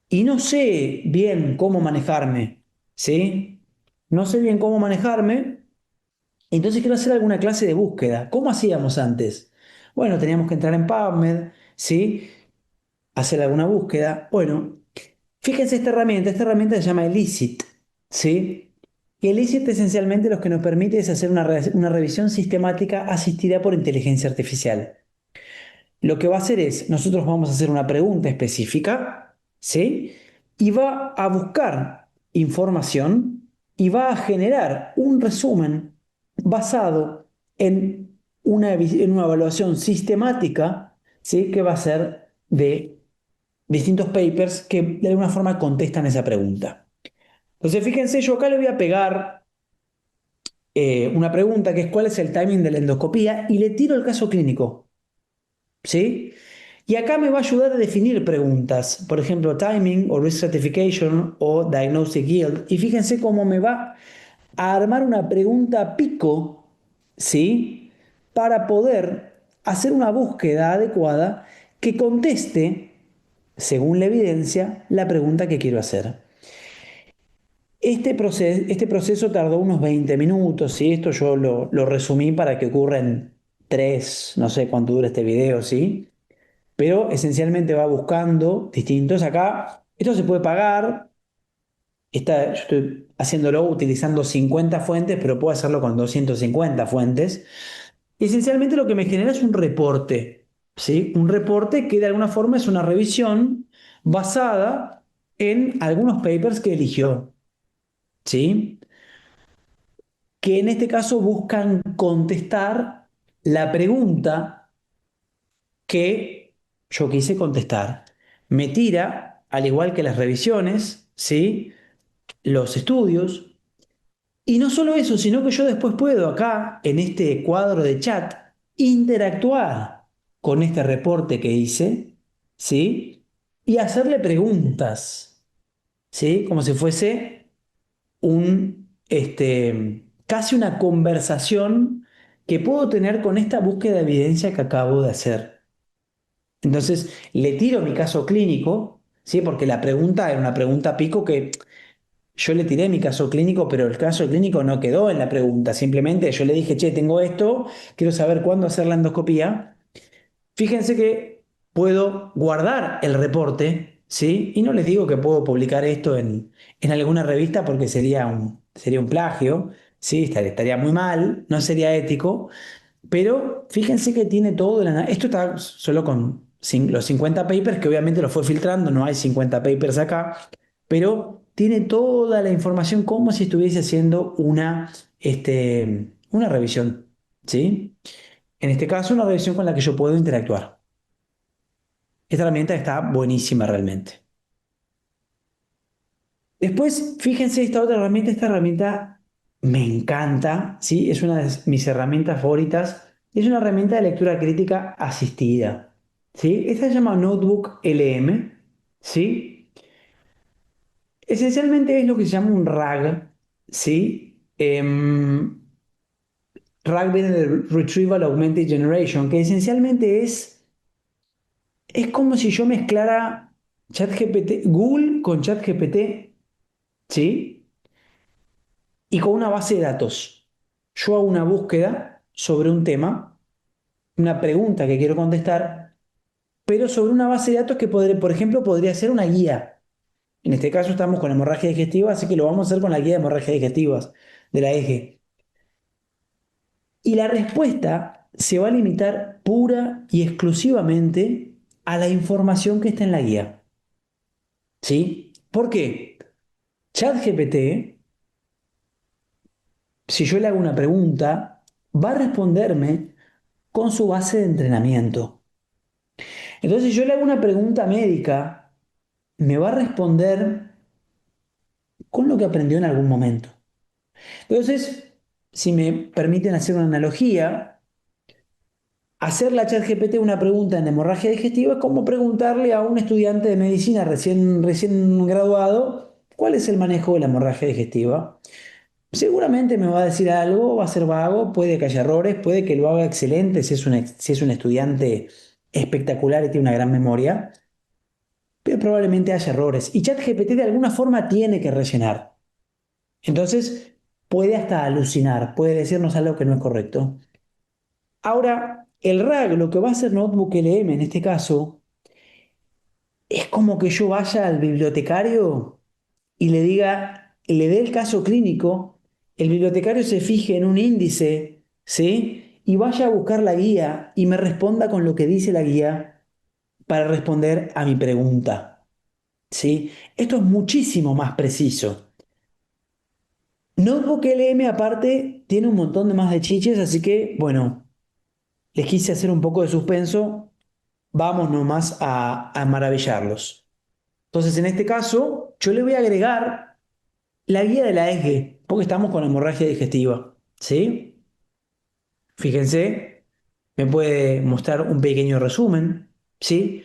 Y no sé bien cómo manejarme, ¿sí? No sé bien cómo manejarme, entonces quiero hacer alguna clase de búsqueda. ¿Cómo hacíamos antes? Bueno, teníamos que entrar en PubMed, ¿sí? Hacer alguna búsqueda. Bueno, fíjense esta herramienta se llama Elicit, ¿sí? Y Elicit esencialmente lo que nos permite es hacer una revisión sistemática asistida por inteligencia artificial. Lo que va a hacer es, nosotros vamos a hacer una pregunta específica, ¿sí? Y va a buscar información y va a generar un resumen basado en una evaluación sistemática, ¿sí? Que va a ser de distintos papers que de alguna forma contestan esa pregunta. Entonces, fíjense, yo acá le voy a pegar una pregunta que es ¿cuál es el timing de la endoscopía? Y le tiro el caso clínico, ¿sí? Y acá me va a ayudar a definir preguntas, por ejemplo, timing o risk stratification o diagnostic yield. Y fíjense cómo me va a armar una pregunta pico, ¿sí? Para poder hacer una búsqueda adecuada que conteste, según la evidencia, la pregunta que quiero hacer. Este proceso tardó unos 20 minutos, ¿sí? Esto yo lo resumí para que ocurra en 3, no sé cuánto dura este video, ¿sí? Pero esencialmente va buscando distintos. Acá, esto se puede pagar, yo estoy haciéndolo utilizando 50 fuentes, pero puedo hacerlo con 250 fuentes. Y esencialmente lo que me genera es un reporte, ¿sí? Un reporte que de alguna forma es una revisión basada en algunos papers que eligió, ¿sí? Que en este caso buscan contestar la pregunta que yo quise contestar. Me tira, al igual que las revisiones, ¿sí? Los estudios. Y no solo eso, sino que yo después puedo acá, en este cuadro de chat, interactuar con este reporte que hice, ¿sí? Y hacerle preguntas, ¿sí? Como si fuese casi una conversación que puedo tener con esta búsqueda de evidencia que acabo de hacer. Entonces, le tiro mi caso clínico, ¿sí? Porque la pregunta era una pregunta pico que yo le tiré mi caso clínico, pero el caso clínico no quedó en la pregunta. Simplemente yo le dije, che, tengo esto, quiero saber cuándo hacer la endoscopía. Fíjense que puedo guardar el reporte, ¿sí? Y no les digo que puedo publicar esto en alguna revista porque sería un plagio, ¿sí? Estaría muy mal, no sería ético. Pero fíjense que tiene todo esto está solo con los 50 papers, que obviamente lo fue filtrando, no hay 50 papers acá, pero tiene toda la información como si estuviese haciendo una revisión, ¿sí? En este caso, una revisión con la que yo puedo interactuar. Esta herramienta está buenísima realmente. Después, fíjense esta herramienta me encanta, ¿sí? Es una de mis herramientas favoritas. Es una herramienta de lectura crítica asistida, ¿sí? Esta se llama Notebook LM, ¿sí? Esencialmente es lo que se llama un RAG, ¿sí? RAG viene de Retrieval Augmented Generation, que esencialmente es como si yo mezclara ChatGPT, Google con ChatGPT, ¿sí? Y con una base de datos. Yo hago una búsqueda sobre un tema, una pregunta que quiero contestar, pero sobre una base de datos que, por ejemplo, podría ser una guía. En este caso estamos con hemorragia digestiva, así que lo vamos a hacer con la guía de hemorragias digestivas de la EGE. Y la respuesta se va a limitar pura y exclusivamente a la información que está en la guía. ¿Sí? ¿Por qué? ChatGPT, si yo le hago una pregunta, va a responderme con su base de entrenamiento. Entonces, si yo le hago una pregunta médica, me va a responder con lo que aprendió en algún momento. Entonces, si me permiten hacer una analogía, hacerle a ChatGPT una pregunta en hemorragia digestiva es como preguntarle a un estudiante de medicina recién graduado cuál es el manejo de la hemorragia digestiva. Seguramente me va a decir algo, va a ser vago, puede que haya errores, puede que lo haga excelente si es un estudiante espectacular y tiene una gran memoria, pero probablemente haya errores. Y ChatGPT de alguna forma tiene que rellenar. Entonces, puede hasta alucinar, puede decirnos algo que no es correcto. Ahora, el RAG, lo que va a hacer Notebook LM en este caso, es como que yo vaya al bibliotecario y le diga, le dé el caso clínico, el bibliotecario se fije en un índice, ¿sí? Y vaya a buscar la guía y me responda con lo que dice la guía para responder a mi pregunta, ¿sí? Esto es muchísimo más preciso. Notebook LM aparte tiene un montón de más de chiches, así que, bueno, les quise hacer un poco de suspenso, vamos nomás a maravillarlos. Entonces, en este caso, yo le voy a agregar la guía de la EGE, porque estamos con hemorragia digestiva, ¿sí? Fíjense, me puede mostrar un pequeño resumen, ¿sí?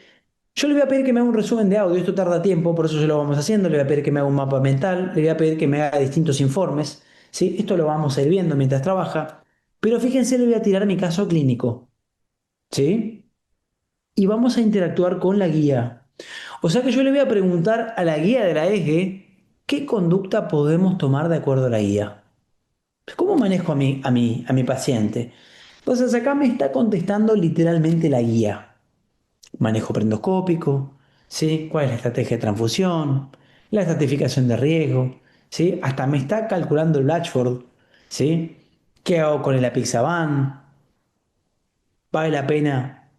Yo le voy a pedir que me haga un resumen de audio, esto tarda tiempo, por eso se lo vamos haciendo, le voy a pedir que me haga un mapa mental, le voy a pedir que me haga distintos informes, ¿sí? Esto lo vamos a ir viendo mientras trabaja, pero fíjense, le voy a tirar mi caso clínico, ¿sí? Y vamos a interactuar con la guía. O sea que yo le voy a preguntar a la guía de la EGE qué conducta podemos tomar de acuerdo a la guía. ¿Cómo manejo a mi paciente? Entonces acá me está contestando literalmente la guía. Manejo prendoscópico, ¿sí? ¿Cuál es la estrategia de transfusión? la estratificación de riesgo, ¿sí? Hasta me está calculando el Blatchford, ¿sí? ¿Qué hago con el apixaban? ¿Vale la pena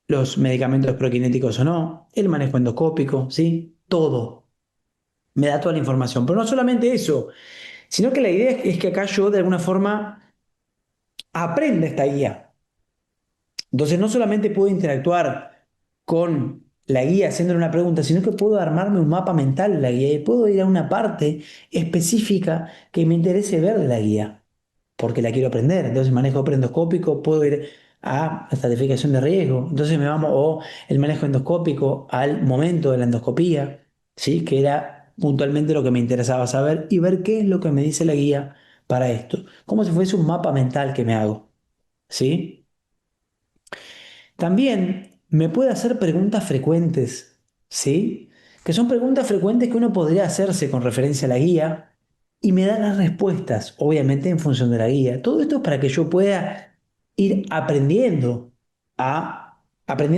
los medicamentos prokinéticos o no? El manejo endoscópico, ¿sí? Todo. Me da toda la información. Pero no solamente eso, sino que la idea es que acá yo de alguna forma aprenda esta guía. Entonces no solamente puedo interactuar con la guía haciéndole una pregunta, sino que puedo armarme un mapa mental de la guía y puedo ir a una parte específica que me interese ver de la guía, porque la quiero aprender. Entonces manejo preendoscópico, puedo ir a la estratificación de riesgo. Entonces me vamos, o el manejo endoscópico al momento de la endoscopía, ¿sí? Que era puntualmente lo que me interesaba saber y ver qué es lo que me dice la guía para esto. Como si fuese un mapa mental que me hago, ¿sí? También me puede hacer preguntas frecuentes, ¿sí? Que son preguntas frecuentes que uno podría hacerse con referencia a la guía y me da las respuestas, obviamente en función de la guía. Todo esto es para que yo pueda ir aprendiendo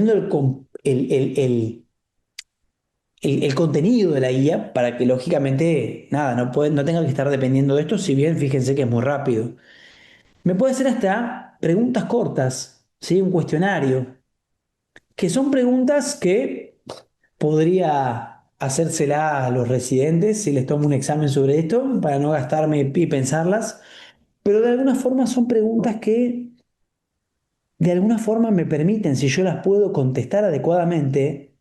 el contenido de la guía para que lógicamente, nada, no tenga que estar dependiendo de esto, si bien fíjense que es muy rápido. Me puede hacer hasta preguntas cortas, ¿sí? Un cuestionario que son preguntas que podría hacérsela a los residentes si les tomo un examen sobre esto, para no gastarme y pensarlas, pero de alguna forma son preguntas que de alguna forma me permiten, si yo las puedo contestar adecuadamente,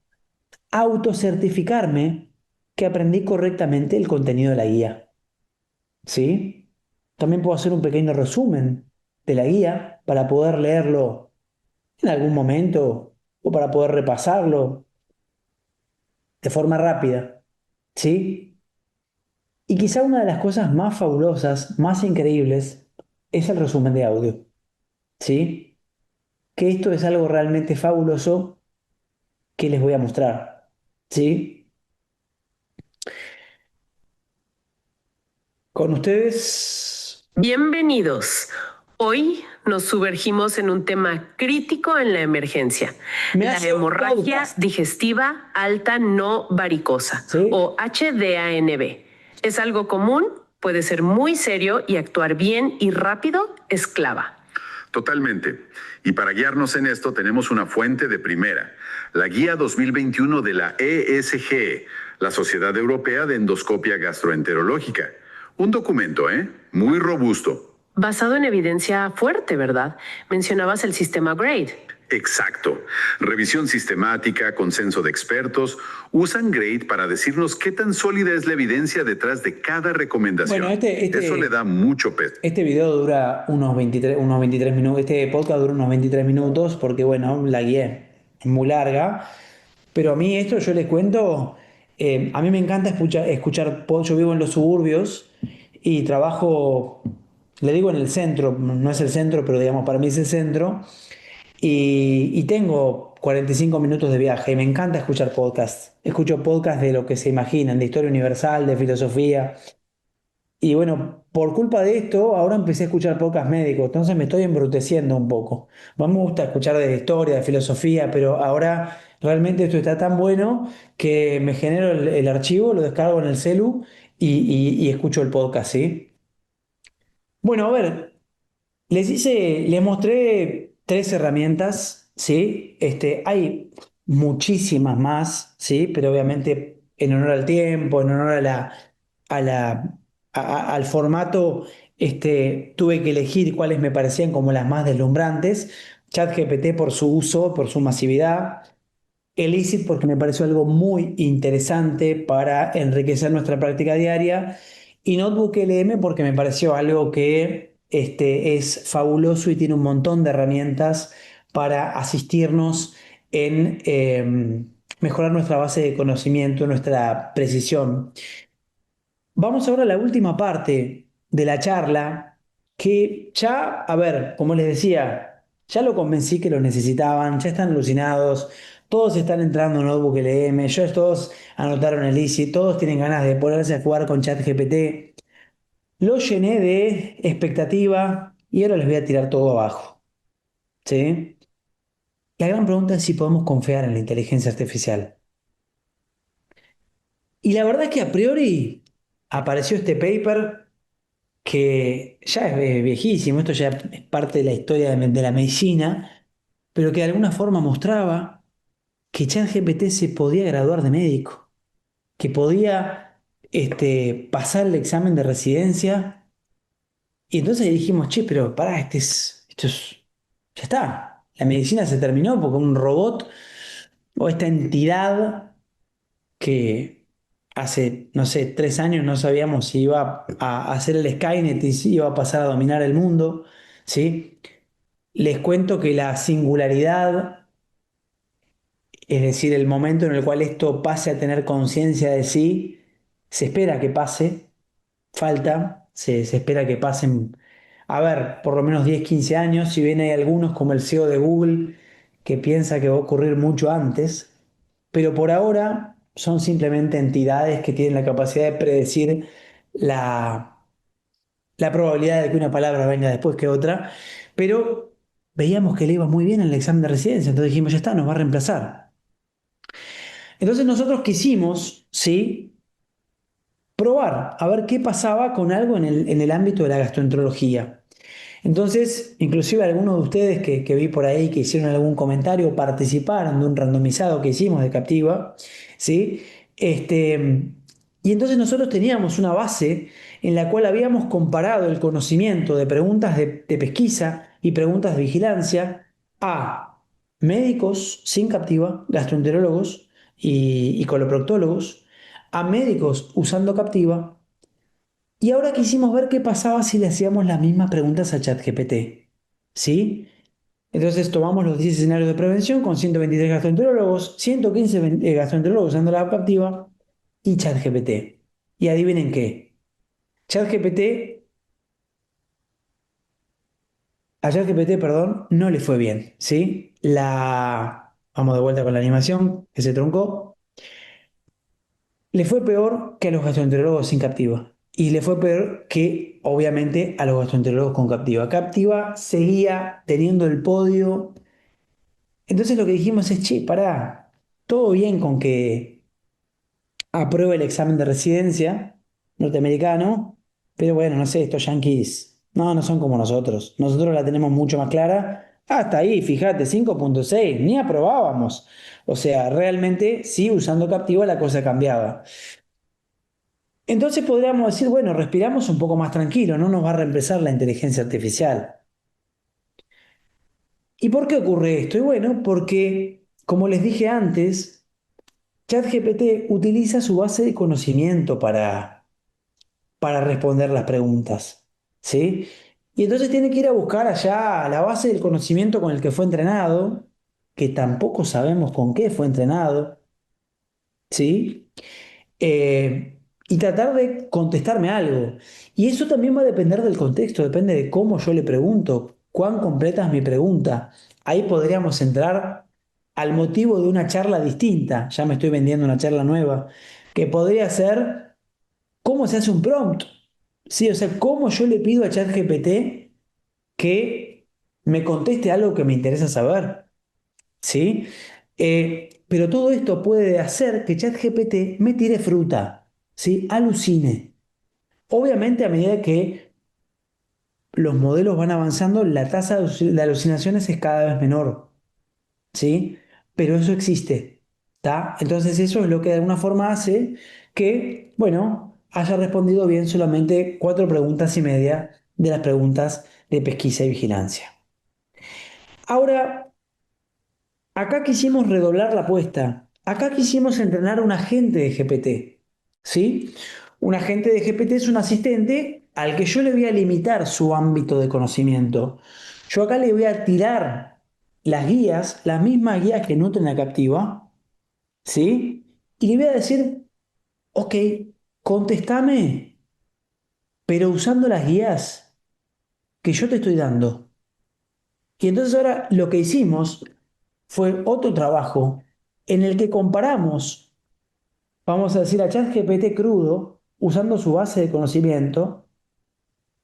autocertificarme que aprendí correctamente el contenido de la guía. ¿Sí? También puedo hacer un pequeño resumen de la guía para poder leerlo en algún momento o para poder repasarlo de forma rápida, ¿sí? Y quizá una de las cosas más fabulosas, más increíbles, es el resumen de audio, ¿sí? Que esto es algo realmente fabuloso que les voy a mostrar, ¿sí? Con ustedes. Bienvenidos. Hoy nos sumergimos en un tema crítico en la emergencia, Me la hace un hemorragia podcast, digestiva alta no varicosa ¿sí? o HDANB. Es algo común, puede ser muy serio y actuar bien y rápido es clave. Totalmente. Y para guiarnos en esto tenemos una fuente de primera, la Guía 2021 de la ESG, la Sociedad Europea de Endoscopia Gastroenterológica. Un documento, muy robusto. Basado en evidencia fuerte, ¿verdad? Mencionabas el sistema GRADE. Exacto. Revisión sistemática, consenso de expertos. Usan GRADE para decirnos qué tan sólida es la evidencia detrás de cada recomendación. Bueno, Eso le da mucho peso. este video dura unos 23 minutos, este podcast dura unos 23 minutos porque, bueno, la guía es muy larga, pero a mí esto yo les cuento, a mí me encanta yo vivo en los suburbios y trabajo, le digo en el centro, no es el centro, pero digamos para mí es el centro, y tengo 45 minutos de viaje y me encanta escuchar podcasts. Escucho podcasts de lo que se imaginan, de historia universal, de filosofía. Y bueno, por culpa de esto, ahora empecé a escuchar podcasts médicos, entonces me estoy embruteciendo un poco. Más me gusta escuchar de historia, de filosofía, pero ahora realmente esto está tan bueno que me genero el archivo, lo descargo en el celu y escucho el podcast, ¿sí? Bueno, a ver, les mostré tres herramientas, ¿sí? Hay muchísimas más, ¿sí? Pero obviamente en honor al tiempo, en honor a la, al formato, tuve que elegir cuáles me parecían como las más deslumbrantes. ChatGPT por su uso, por su masividad. Elicit porque me pareció algo muy interesante para enriquecer nuestra práctica diaria y Notebook LM porque me pareció algo que es fabuloso y tiene un montón de herramientas para asistirnos en mejorar nuestra base de conocimiento, nuestra precisión. Vamos ahora a la última parte de la charla, que ya, a ver, como les decía, ya lo convencí que lo necesitaban, ya están alucinados, todos están entrando en Notebook LM, ya todos anotaron el Easy, todos tienen ganas de ponerse a jugar con ChatGPT. Lo llené de expectativa y ahora les voy a tirar todo abajo, ¿sí? La gran pregunta es si podemos confiar en la inteligencia artificial. Y la verdad es que a priori apareció este paper que ya es viejísimo, esto ya es parte de la historia de la medicina, pero que de alguna forma mostraba que ChatGPT se podía graduar de médico, que podía pasar el examen de residencia. Y entonces dijimos, che, pero pará, ya está. La medicina se terminó porque un robot o esta entidad que hace, no sé, 3 años no sabíamos si iba a hacer el Skynet y si iba a pasar a dominar el mundo, ¿sí? Les cuento que la singularidad, es decir, el momento en el cual esto pase a tener conciencia de sí, se espera que pase, se espera que pasen, a ver, por lo menos 10 15 años, si bien hay algunos como el CEO de Google que piensa que va a ocurrir mucho antes, pero por ahora son simplemente entidades que tienen la capacidad de predecir la, la probabilidad de que una palabra venga después que otra, pero veíamos que le iba muy bien en el examen de residencia, entonces dijimos, ya está, nos va a reemplazar. Entonces nosotros quisimos, ¿sí? Probar a ver qué pasaba con algo en el ámbito de la gastroenterología. Entonces, inclusive algunos de ustedes que vi por ahí que hicieron algún comentario participaron de un randomizado que hicimos de Captiva, ¿sí? Y entonces nosotros teníamos una base en la cual habíamos comparado el conocimiento de preguntas de pesquisa y preguntas de vigilancia a médicos sin Captiva, gastroenterólogos y coloproctólogos, a médicos usando Captiva y ahora quisimos ver qué pasaba si le hacíamos las mismas preguntas a ChatGPT. ¿Sí? Entonces tomamos los 10 escenarios de prevención con 123 gastroenterólogos, 115 gastroenterólogos usando la app captiva y ChatGPT. Y adivinen qué. ChatGPT, a ChatGPT, perdón, no le fue bien. ¿Sí? Vamos de vuelta con la animación que se truncó. Le fue peor que a los gastroenterólogos sin captiva. Y le fue peor que, obviamente, a los gastroenterólogos con captiva. Captiva seguía teniendo el podio. Entonces lo que dijimos es, che, pará, todo bien con que apruebe el examen de residencia norteamericano, pero bueno, no sé, estos yanquis, no son como nosotros. Nosotros la tenemos mucho más clara. Hasta ahí, fíjate, 5.6 ni aprobábamos. O sea, realmente sí, usando captiva la cosa cambiaba. Entonces podríamos decir, bueno, respiramos un poco más tranquilo, no nos va a reemplazar la inteligencia artificial. ¿Y por qué ocurre esto? Y bueno, porque, como les dije antes, ChatGPT utiliza su base de conocimiento para responder las preguntas, ¿sí? Y entonces tiene que ir a buscar allá la base del conocimiento con el que fue entrenado, que tampoco sabemos con qué fue entrenado, ¿sí? Y tratar de contestarme algo. Y eso también va a depender del contexto, depende de cómo yo le pregunto, cuán completa es mi pregunta. Ahí podríamos entrar al motivo de una charla distinta, ya me estoy vendiendo una charla nueva, que podría ser cómo se hace un prompt. Sí, o sea, cómo yo le pido a ChatGPT que me conteste algo que me interesa saber. ¿Sí? Pero todo esto puede hacer que ChatGPT me tire fruta, ¿sí? Alucine. Obviamente, a medida que los modelos van avanzando, la tasa de alucinaciones es cada vez menor, ¿sí? Pero eso existe, ¿está? Entonces eso es lo que de alguna forma hace que, bueno, haya respondido bien solamente 4 preguntas y media de las preguntas de pesquisa y vigilancia. Ahora, acá quisimos redoblar la apuesta. Acá quisimos entrenar a un agente de GPT. ¿Sí? Un agente de GPT es un asistente al que yo le voy a limitar su ámbito de conocimiento. Yo acá le voy a tirar las guías, las mismas guías que nutren a Captiva, ¿sí? Y le voy a decir, ok, contestame, pero usando las guías que yo te estoy dando. Y entonces ahora lo que hicimos fue otro trabajo en el que comparamos, vamos a decir, a ChatGPT crudo, usando su base de conocimiento,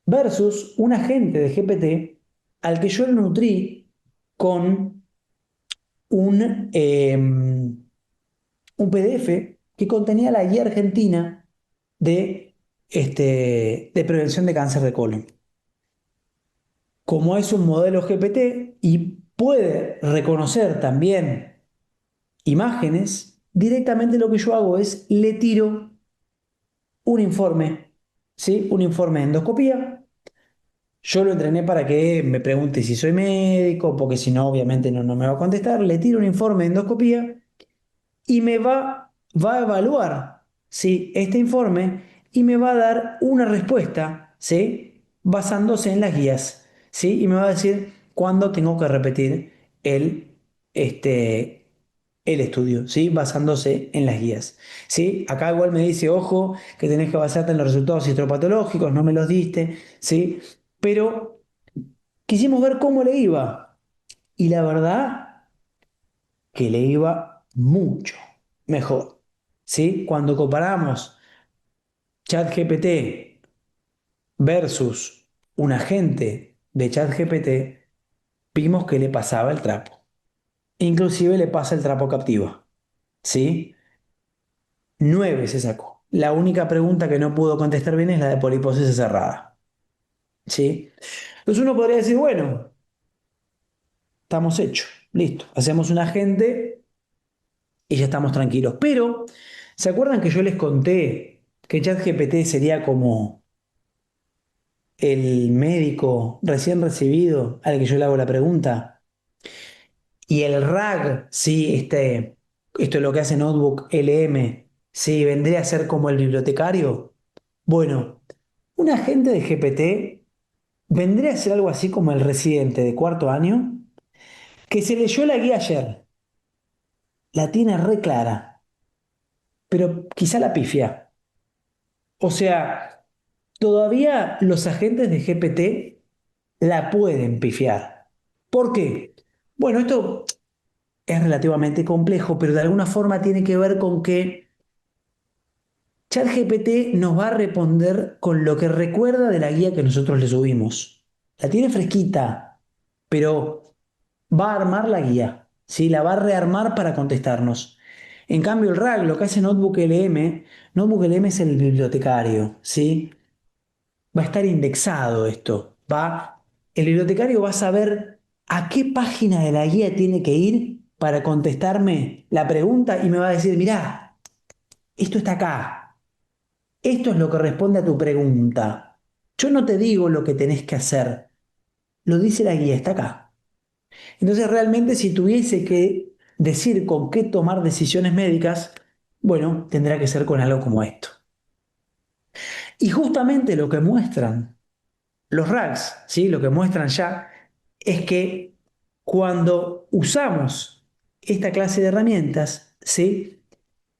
versus un agente de GPT al que yo lo nutrí con un PDF que contenía la guía argentina de prevención de cáncer de colon. Como es un modelo GPT y puede reconocer también imágenes, directamente lo que yo hago es le tiro un informe, ¿sí? Un informe de endoscopía. Yo lo entrené para que me pregunte si soy médico, porque si no, obviamente no me va a contestar. Le tiro un informe de endoscopía y va a evaluar, ¿sí? Este informe y me va a dar una respuesta, ¿sí? Basándose en las guías, ¿sí? Y me va a decir cuándo tengo que repetir el, este, el estudio, ¿sí? Basándose en las guías, ¿sí? Acá igual me dice, ojo, que tenés que basarte en los resultados histopatológicos, no me los diste, ¿sí? Pero quisimos ver cómo le iba. Y la verdad que le iba mucho mejor. ¿Sí? Cuando comparamos ChatGPT versus un agente de ChatGPT, vimos que le pasaba el trapo. Inclusive le pasa el trapo Captiva. ¿Sí? 9 se sacó. La única pregunta que no pudo contestar bien es la de poliposis cerrada. ¿Sí? Entonces uno podría decir, bueno, estamos hechos. Listo. Hacemos un agente y ya estamos tranquilos. Pero, ¿se acuerdan que yo les conté que ChatGPT sería como el médico recién recibido al que yo le hago la pregunta? Y el RAG, sí, esto es lo que hace Notebook LM, sí, vendría a ser como el bibliotecario. Bueno, un agente de GPT vendría a ser algo así como el residente de cuarto año que se leyó la guía ayer, la tiene re clara, pero quizá la pifia. O sea, todavía los agentes de GPT la pueden pifiar. ¿Por qué? Bueno, esto es relativamente complejo, pero de alguna forma tiene que ver con que ChatGPT nos va a responder con lo que recuerda de la guía que nosotros le subimos. La tiene fresquita, pero va a armar la guía, ¿sí? La va a rearmar para contestarnos. En cambio, el RAG, lo que hace Notebook LM es el bibliotecario, ¿sí? Va a estar indexado esto. El bibliotecario va a saber a qué página de la guía tiene que ir para contestarme la pregunta y me va a decir, mirá, esto está acá. Esto es lo que responde a tu pregunta. Yo no te digo lo que tenés que hacer. Lo dice la guía, está acá. Entonces, realmente, si tuviese que decir con qué tomar decisiones médicas, bueno, tendrá que ser con algo como esto. Y justamente lo que muestran los RAGs, ¿sí? Lo que muestran ya es que cuando usamos esta clase de herramientas, ¿sí?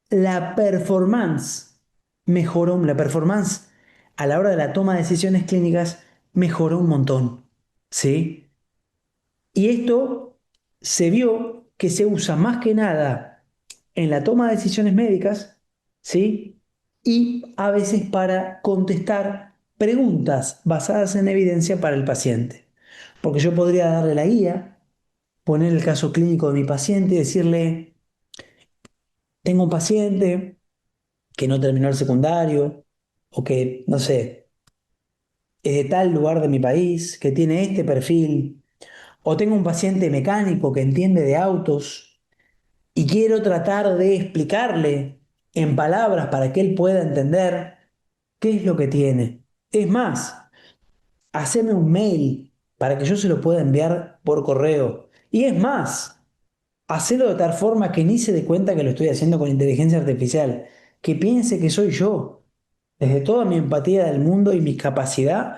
La performance a la hora de la toma de decisiones clínicas mejoró un montón, ¿sí? Y esto se vio que se usa más que nada en la toma de decisiones médicas, ¿sí? Y a veces para contestar preguntas basadas en evidencia para el paciente. Porque yo podría darle la guía, poner el caso clínico de mi paciente y decirle, tengo un paciente que no terminó el secundario o que, no sé, es de tal lugar de mi país, que tiene este perfil, o tengo un paciente mecánico que entiende de autos y quiero tratar de explicarle en palabras para que él pueda entender qué es lo que tiene. Es más, haceme un mail para que yo se lo pueda enviar por correo. Y es más, hacelo de tal forma que ni se dé cuenta que lo estoy haciendo con inteligencia artificial, que piense que soy yo, desde toda mi empatía del mundo y mi capacidad,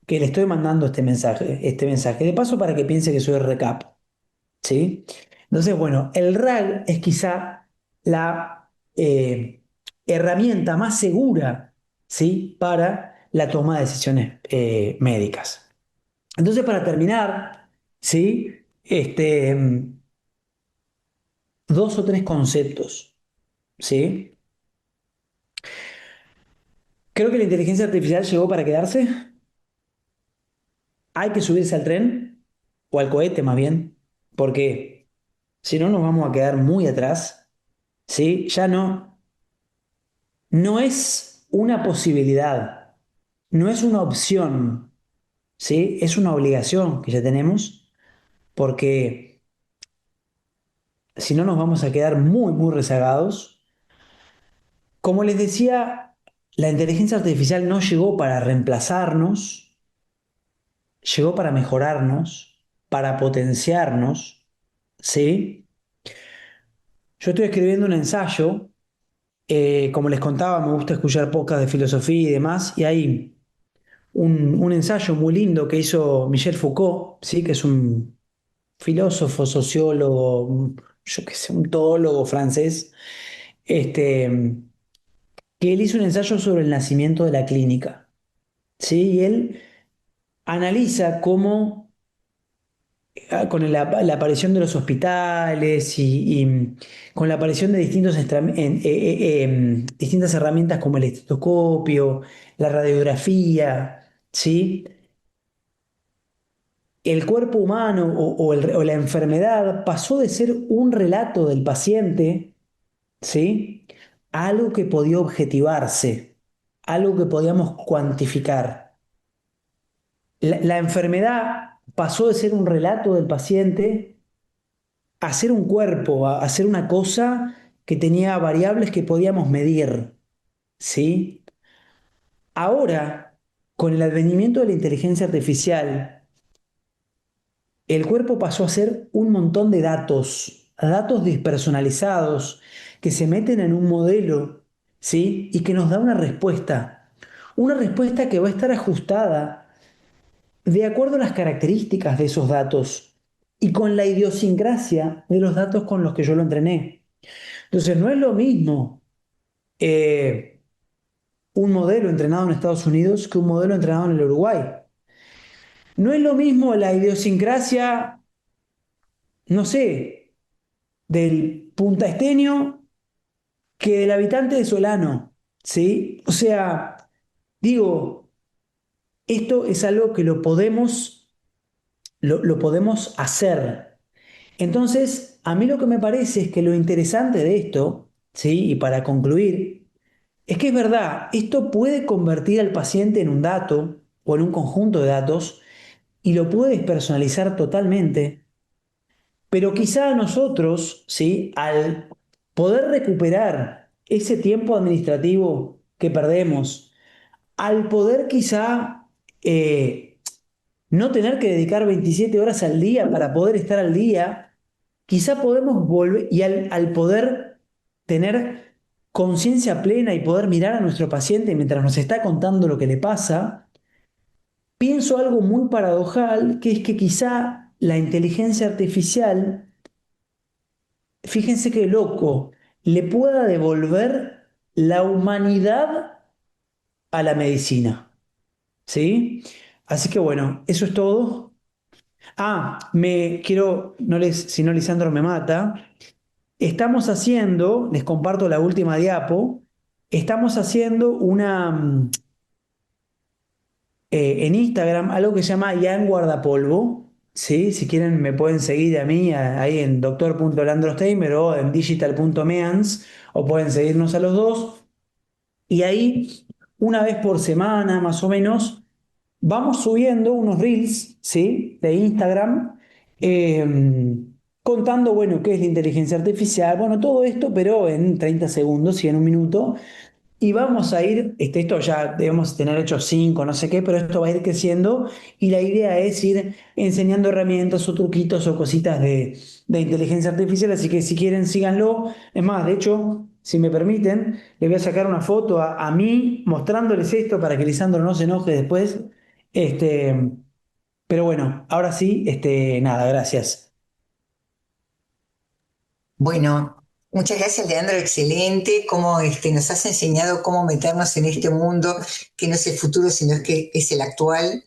que le estoy mandando este mensaje. De paso para que piense que soy el recap. ¿Sí? Entonces, bueno, el RAG es quizá la herramienta más segura, ¿sí? Para la toma de decisiones médicas. Entonces, para terminar, ¿sí? Dos o tres conceptos, ¿sí? Creo que la inteligencia artificial llegó para quedarse. Hay que subirse al tren, o al cohete más bien, porque si no nos vamos a quedar muy atrás, ¿sí? Ya no. no es una posibilidad, no es una opción, ¿sí? Es una obligación que ya tenemos, porque si no nos vamos a quedar muy, muy rezagados. Como les decía, la inteligencia artificial no llegó para reemplazarnos, llegó para mejorarnos, para potenciarnos, ¿sí? Yo estoy escribiendo un ensayo, como les contaba, me gusta escuchar podcasts de filosofía y demás, y hay un ensayo muy lindo que hizo Michel Foucault, ¿sí? Que es un filósofo, sociólogo, yo qué sé, un todólogo francés, este, que él hizo un ensayo sobre el nacimiento de la clínica, ¿sí? Y él analiza cómo con la aparición de los hospitales y con la aparición de distintas herramientas como el estetoscopio, la radiografía, ¿sí? El cuerpo humano o la enfermedad pasó de ser un relato del paciente, ¿sí? A algo que podía objetivarse, algo que podíamos cuantificar. La enfermedad pasó de ser un relato del paciente a ser un cuerpo, a ser una cosa que tenía variables que podíamos medir, ¿sí? Ahora, con el advenimiento de la inteligencia artificial, el cuerpo pasó a ser un montón de datos, datos despersonalizados que se meten en un modelo, ¿sí? Y que nos da una respuesta que va a estar ajustada de acuerdo a las características de esos datos y con la idiosincrasia de los datos con los que yo lo entrené. Entonces, no es lo mismo eh, un modelo entrenado en Estados Unidos que un modelo entrenado en el Uruguay. No es lo mismo la idiosincrasia, no sé, del puntaesteño que del habitante de Solano, ¿sí? O sea, digo, esto es algo que lo podemos hacer. Entonces, a mí lo que me parece es que lo interesante de esto, ¿sí? Y para concluir, es que es verdad, esto puede convertir al paciente en un dato o en un conjunto de datos y lo puede despersonalizar totalmente, pero quizá nosotros, ¿sí? Al poder recuperar ese tiempo administrativo que perdemos, al poder quizá no tener que dedicar 27 horas al día para poder estar al día, quizá podemos volver y al poder tener conciencia plena y poder mirar a nuestro paciente mientras nos está contando lo que le pasa, pienso algo muy paradojal, que es que quizá la inteligencia artificial, fíjense qué loco, le pueda devolver la humanidad a la medicina, ¿sí? Así que bueno, eso es todo. Me quiero, no les, si no Lisandro me mata. Estamos haciendo, les comparto la última diapo, estamos haciendo en Instagram algo que se llama Ian Guardapolvo, ¿sí? Si quieren me pueden seguir a mí ahí en doctor.landrosteiner o en digital.means o pueden seguirnos a los dos. Y ahí, una vez por semana más o menos, vamos subiendo unos reels, ¿sí? De Instagram, contando, bueno, qué es la inteligencia artificial, bueno, todo esto, pero en 30 segundos y en un minuto. Y vamos a ir, esto ya debemos tener hecho 5, no sé qué, pero esto va a ir creciendo y la idea es ir enseñando herramientas o truquitos o cositas de inteligencia artificial, así que si quieren síganlo. Es más, de hecho, si me permiten, les voy a sacar una foto a mí mostrándoles esto para que Lisandro no se enoje después. Este, pero bueno, ahora sí, nada, gracias. Bueno, muchas gracias, Leandro, excelente. Cómo nos has enseñado cómo meternos en este mundo, que no es el futuro, sino es que es el actual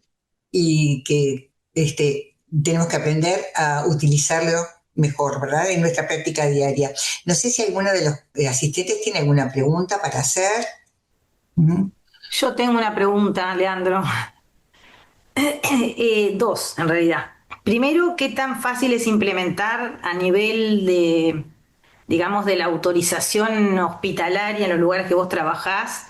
y que tenemos que aprender a utilizarlo mejor, ¿verdad? En nuestra práctica diaria. No sé si alguno de los asistentes tiene alguna pregunta para hacer. Ujú. Yo tengo una pregunta, Leandro. Dos, en realidad. Primero, ¿qué tan fácil es implementar a nivel digamos, de la autorización hospitalaria en los lugares que vos trabajás,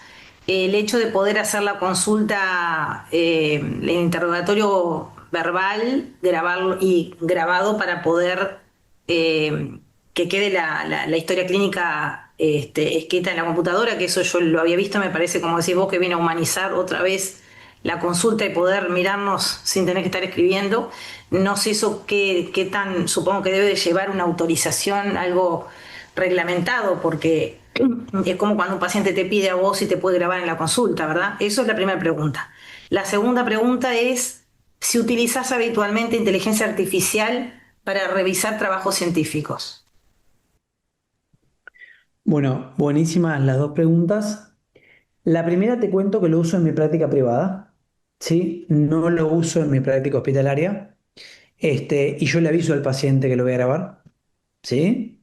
el hecho de poder hacer la consulta, el interrogatorio verbal, grabarlo y grabado para poder que quede la historia clínica escrita en la computadora, que eso yo lo había visto, me parece, como decís vos, que viene a humanizar otra vez la consulta y poder mirarnos sin tener que estar escribiendo. No sé eso qué tan, supongo que debe de llevar una autorización, algo reglamentado, porque es como cuando un paciente te pide a vos si te puede grabar en la consulta, ¿verdad? Eso es la primera pregunta. La segunda pregunta es si utilizás habitualmente inteligencia artificial para revisar trabajos científicos. Bueno, buenísimas las dos preguntas. La primera te cuento que lo uso en mi práctica privada, ¿sí? No lo uso en mi práctica hospitalaria, y yo le aviso al paciente que lo voy a grabar, ¿sí?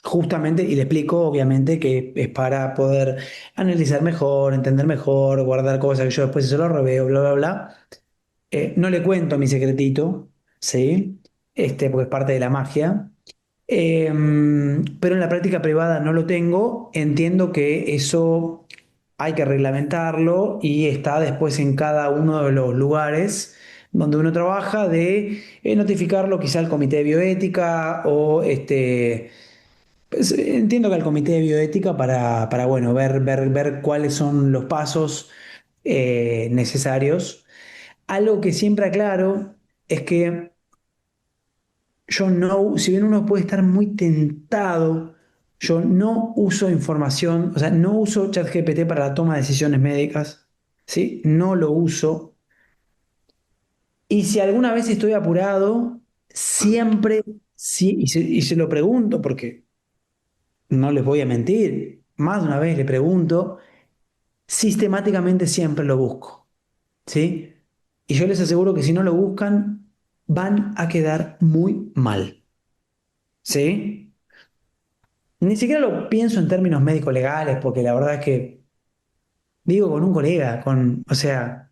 Justamente, y le explico, obviamente, que es para poder analizar mejor, entender mejor, guardar cosas que yo después se lo reveo, bla, bla, bla. No le cuento mi secretito, ¿sí? Porque es parte de la magia. Pero en la práctica privada no lo tengo. Entiendo que eso hay que reglamentarlo y está después en cada uno de los lugares donde uno trabaja de notificarlo quizá al comité de bioética o pues, entiendo que al comité de bioética para bueno, ver cuáles son los pasos necesarios. Algo que siempre aclaro es que yo no, si bien uno puede estar muy tentado, yo no uso información, o sea, no uso ChatGPT para la toma de decisiones médicas, ¿sí? No lo uso. Y si alguna vez estoy apurado, siempre, sí, y se lo pregunto, porque no les voy a mentir, más de una vez le pregunto, sistemáticamente siempre lo busco, ¿sí? Y yo les aseguro que si no lo buscan, van a quedar muy mal, ¿sí? Ni siquiera lo pienso en términos médico-legales, porque la verdad es que digo con un colega, o sea,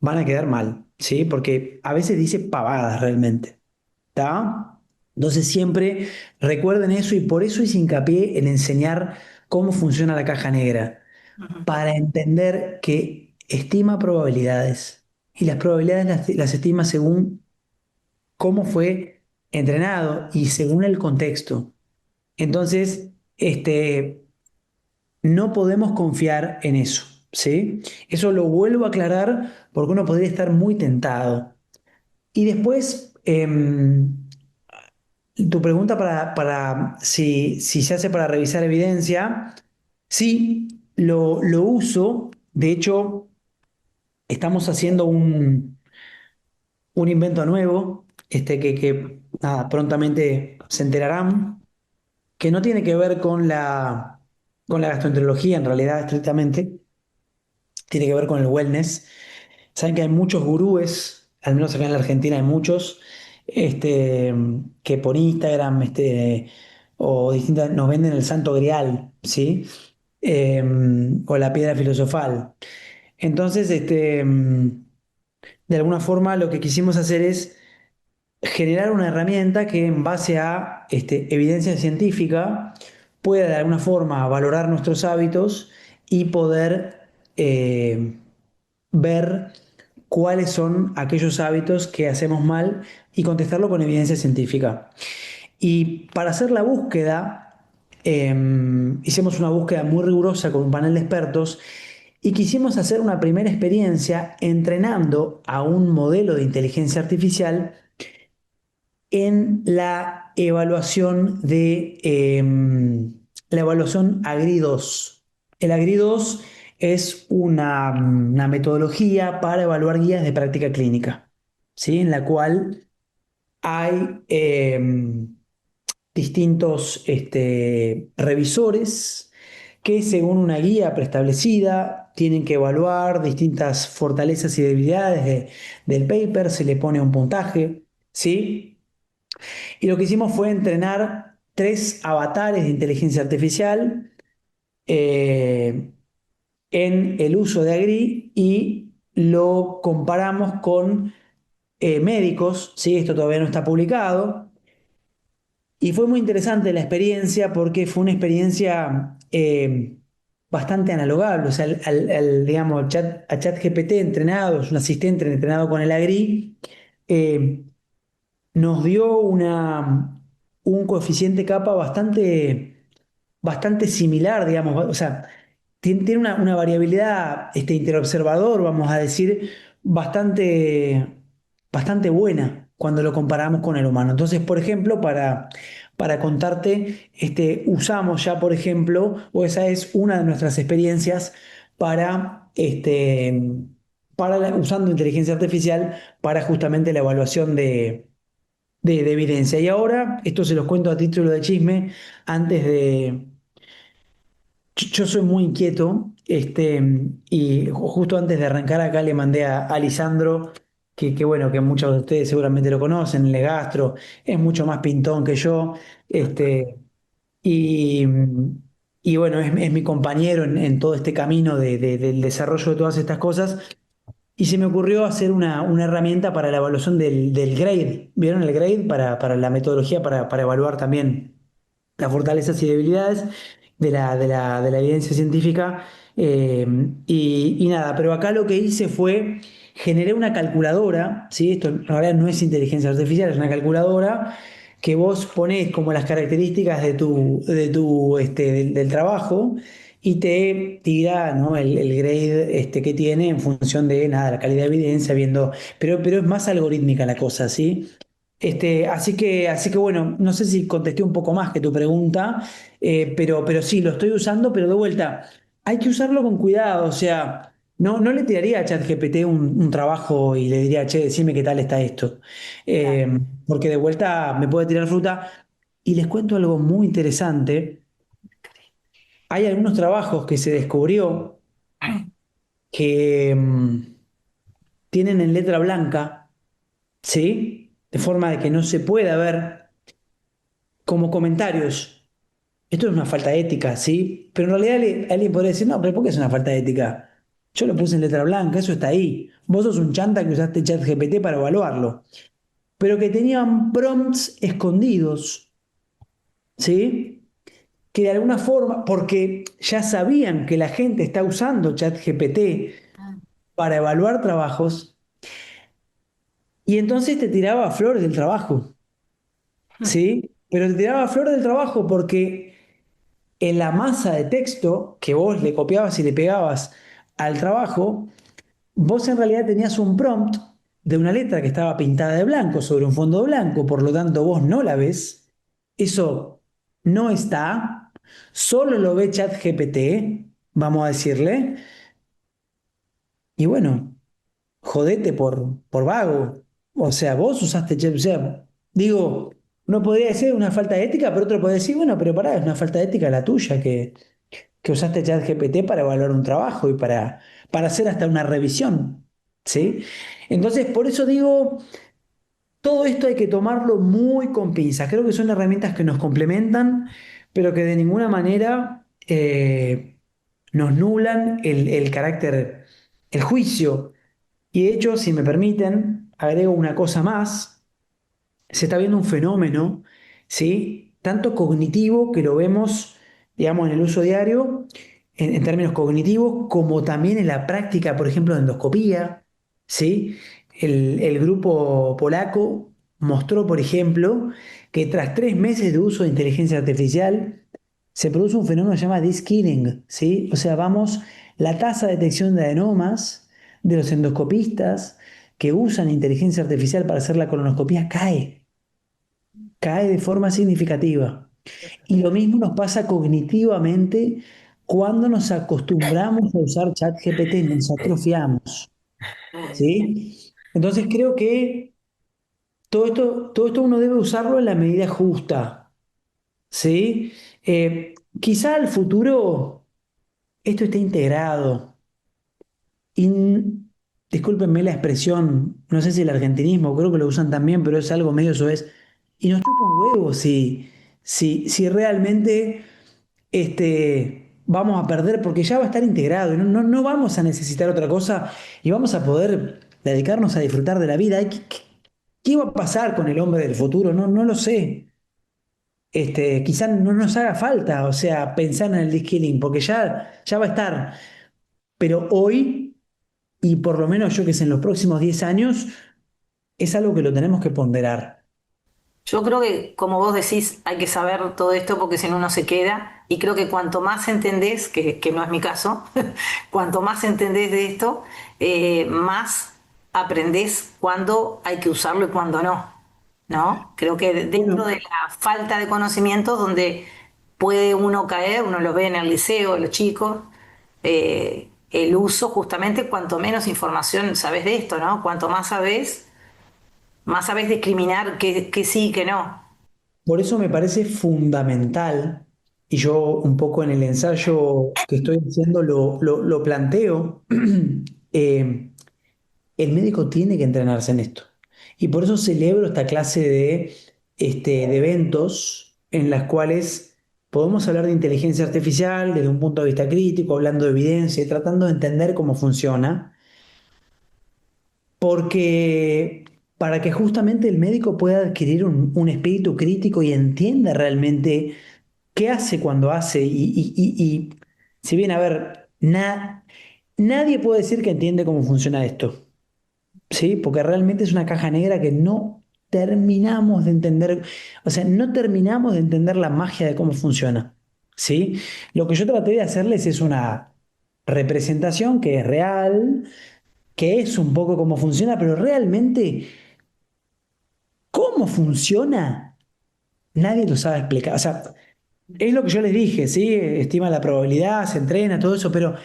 van a quedar mal, ¿sí? Porque a veces dice pavadas realmente, ¿está? Entonces siempre recuerden eso y por eso hice hincapié en enseñar cómo funciona la caja negra, para entender que estima probabilidades y las probabilidades las estima según cómo fue entrenado y según el contexto. Entonces, no podemos confiar en eso, ¿sí? Eso lo vuelvo a aclarar porque uno podría estar muy tentado. Y después, tu pregunta para si se hace para revisar evidencia, sí, lo uso. De hecho, estamos haciendo un invento nuevo, que nada, prontamente se enterarán, que no tiene que ver con la gastroenterología en realidad estrictamente, tiene que ver con el wellness. Saben que hay muchos gurúes, al menos acá en la Argentina hay muchos, que por Instagram, o distintas, nos venden el santo grial, ¿sí? O la piedra filosofal. Entonces, de alguna forma lo que quisimos hacer es generar una herramienta que en base a evidencia científica pueda de alguna forma valorar nuestros hábitos y poder ver cuáles son aquellos hábitos que hacemos mal y contestarlo con evidencia científica. Y para hacer la búsqueda, hicimos una búsqueda muy rigurosa con un panel de expertos y quisimos hacer una primera experiencia entrenando a un modelo de inteligencia artificial en la evaluación AGRI-2. El AGRI-2 es una metodología para evaluar guías de práctica clínica, ¿sí? En la cual hay distintos revisores que según una guía preestablecida tienen que evaluar distintas fortalezas y debilidades del paper, se le pone un puntaje, ¿sí? Y lo que hicimos fue entrenar 3 avatares de inteligencia artificial eh, en el uso de Agri y lo comparamos con médicos, ¿sí? Esto todavía no está publicado, Y fue muy interesante la experiencia porque fue una experiencia bastante analogable. O sea, digamos, a ChatGPT entrenado, es un asistente entrenado con el AGRI, eh, nos dio un coeficiente capa bastante similar, digamos. O sea, tiene una variabilidad interobservador, vamos a decir, bastante buena cuando lo comparamos con el humano. Entonces, por ejemplo, para contarte, usamos ya, por ejemplo, o esa es una de nuestras experiencias para, usando inteligencia artificial para justamente la evaluación de evidencia. Y ahora, esto se los cuento a título de chisme, antes de... Yo soy muy inquieto, y justo antes de arrancar acá le mandé a Lisandro, que bueno, que muchos de ustedes seguramente lo conocen, el Gastro, es mucho más pintón que yo, este, y, y bueno, es mi compañero en todo este camino del desarrollo de todas estas cosas. Y se me ocurrió hacer una herramienta para la evaluación del grade. ¿Vieron el grade? Para la metodología, para evaluar también las fortalezas y debilidades de la evidencia científica. Y nada, pero acá lo que hice fue, generé una calculadora, ¿sí? Esto en realidad no es inteligencia artificial, es una calculadora que vos ponés como las características del trabajo y te tira, ¿no? el grade que tiene en función de nada, la calidad de evidencia, pero es más algorítmica la cosa, ¿sí? Así que bueno, no sé si contesté un poco más que tu pregunta, pero sí, lo estoy usando, pero de vuelta, hay que usarlo con cuidado, o sea, no le tiraría a ChatGPT un trabajo y le diría, che, decime qué tal está esto. Eh, Porque de vuelta me puede tirar fruta. Y les cuento algo muy interesante. Hay algunos trabajos que se descubrió que tienen en letra blanca, ¿sí? De forma de que no se pueda ver como comentarios. Esto es una falta de ética, ¿sí? Pero en realidad alguien podría decir, no, pero ¿por qué es una falta de ética? Yo lo puse en letra blanca, eso está ahí. Vos sos un chanta que usaste ChatGPT para evaluarlo. Pero que tenían prompts escondidos, ¿sí? Que de alguna forma, porque ya sabían que la gente está usando ChatGPT para evaluar trabajos, y entonces te tiraba flores del trabajo, ¿sí? Pero te tiraba flores del trabajo porque en la masa de texto que vos le copiabas y le pegabas al trabajo, vos en realidad tenías un prompt de una letra que estaba pintada de blanco sobre un fondo blanco, por lo tanto vos no la ves, eso no está, solo lo ve ChatGPT, vamos a decirle, y bueno, jodete por vago. O sea, vos usaste Chef. O sea, digo, uno podría decir una falta de ética, pero otro podría decir, bueno, pero pará, es una falta de ética la tuya que usaste ChatGPT para evaluar un trabajo y para hacer hasta una revisión. ¿Sí? Entonces, por eso digo, todo esto hay que tomarlo muy con pinzas. Creo que son herramientas que nos complementan, pero que de ninguna manera nos nulan el carácter, el juicio. Y de hecho, si me permiten, agrego una cosa más. Se está viendo un fenómeno, ¿sí? Tanto cognitivo, que lo vemos, digamos, en el uso diario, en términos cognitivos, como también en la práctica, por ejemplo, de endoscopía, ¿sí? El grupo polaco mostró, por ejemplo, que tras 3 meses de uso de inteligencia artificial, se produce un fenómeno que se llama de-skilling, ¿sí? O sea, la tasa de detección de adenomas de los endoscopistas que usan inteligencia artificial para hacer la colonoscopía cae de forma significativa. Y lo mismo nos pasa cognitivamente cuando nos acostumbramos a usar ChatGPT, nos atrofiamos, ¿sí? Entonces creo que todo esto uno debe usarlo en la medida justa, ¿sí? Quizá al futuro esto esté integrado. Y discúlpenme la expresión, no sé si el argentinismo, creo que lo usan también, pero es algo medio eso es. Y nos chupa un huevo si realmente vamos a perder, porque ya va a estar integrado y no vamos a necesitar otra cosa y vamos a poder dedicarnos a disfrutar de la vida. ¿Qué va a pasar con el hombre del futuro? No lo sé. quizás no nos haga falta, o sea, pensar en el de-skilling, porque ya va a estar. Pero hoy, y por lo menos yo que sé, en los próximos 10 años, es algo que lo tenemos que ponderar. Yo creo que, como vos decís, hay que saber todo esto porque si no uno se queda. Y creo que cuanto más entendés, que no es mi caso, cuanto más entendés de esto, más aprendés cuándo hay que usarlo y cuándo no. ¿No? Creo que dentro Bueno, de la falta de conocimientos donde puede uno caer, uno lo ve en el liceo, los chicos, el uso justamente, cuanto menos información sabés de esto, ¿no? Cuanto más sabés discriminar que sí y que no. por eso me parece fundamental, y yo un poco en el ensayo que estoy haciendo lo planteo, eh, el médico tiene que entrenarse en esto. Y por eso celebro esta clase de eventos en las cuales podemos hablar de inteligencia artificial desde un punto de vista crítico, hablando de evidencia y tratando de entender cómo funciona, porque para que justamente el médico pueda adquirir un espíritu crítico y entienda realmente qué hace cuando hace. Y si bien, a ver, nadie puede decir que entiende cómo funciona esto. ¿Sí? Porque realmente es una caja negra que no terminamos de entender, o sea, no terminamos de entender la magia de cómo funciona, ¿sí? Lo que yo traté de hacerles es una representación que es real, que es un poco cómo funciona, pero realmente cómo funciona, nadie lo sabe explicar. O sea, es lo que yo les dije, ¿sí? Estima la probabilidad, se entrena, todo eso, pero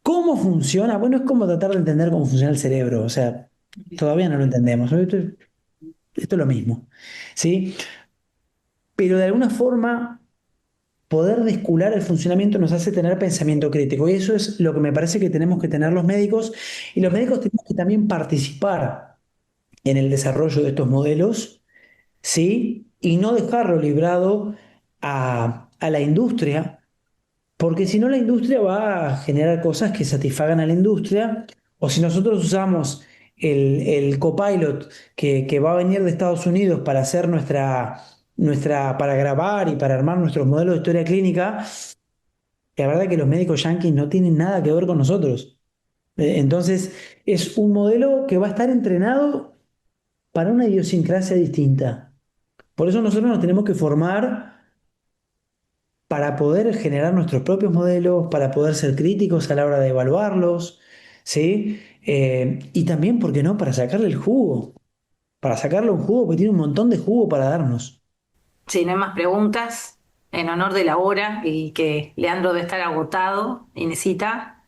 ¿cómo funciona? Bueno, es como tratar de entender cómo funciona el cerebro, o sea, todavía no lo entendemos. Esto es lo mismo, ¿sí? Pero de alguna forma, poder descular el funcionamiento nos hace tener pensamiento crítico. Y eso es lo que me parece que tenemos que tener los médicos. Y los médicos tenemos que también participar en el desarrollo de estos modelos, ¿sí? Y no dejarlo librado a la industria, porque si no la industria va a generar cosas que satisfagan a la industria, o si nosotros usamos el Copilot que va a venir de Estados Unidos para hacer para grabar y para armar nuestros modelos de historia clínica, la verdad que los médicos yanquis no tienen nada que ver con nosotros. Entonces, es un modelo que va a estar entrenado para una idiosincrasia distinta. Por eso nosotros nos tenemos que formar para poder generar nuestros propios modelos, para poder ser críticos a la hora de evaluarlos, ¿sí? Y también, ¿por qué no?, para sacarle el jugo, para sacarle un jugo, porque tiene un montón de jugo para darnos. Si no hay más preguntas, en honor de la hora y que Leandro debe estar agotado y necesita.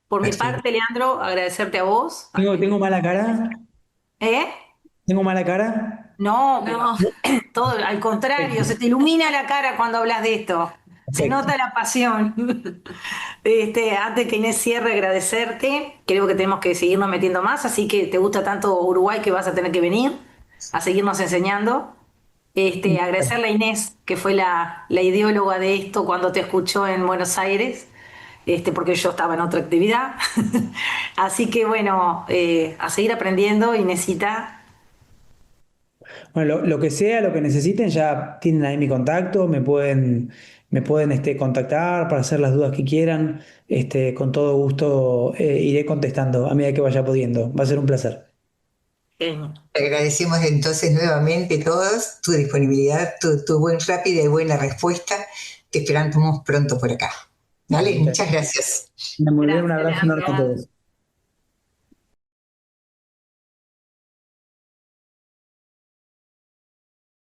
Por mi Perfecto. parte, Leandro, agradecerte a vos. ¿Tengo mala cara? ¿Eh? ¿Tengo mala cara? No, pero todo al contrario, Perfecto, se te ilumina la cara cuando hablas de esto. Se perfecto. nota la pasión. Antes que Inés cierre, agradecerte. Creo que tenemos que seguirnos metiendo más, así que te gusta tanto Uruguay que vas a tener que venir a seguirnos enseñando. Agradecerle a Inés, que fue la ideóloga de esto cuando te escuchó en Buenos Aires, porque yo estaba en otra actividad. Así que bueno, a seguir aprendiendo, Inésita. Bueno, lo que sea, lo que necesiten, ya tienen ahí mi contacto, me pueden contactar para hacer las dudas que quieran. Con todo gusto iré contestando a medida que vaya pudiendo. Va a ser un placer. Genio. Te agradecemos entonces nuevamente todos tu disponibilidad, tu buen rápida y buena respuesta. Te esperamos pronto por acá. Dale, Muchas muchas gracias. gracias. Muy bien, un Gracias, abrazo enorme a Leandro. todos.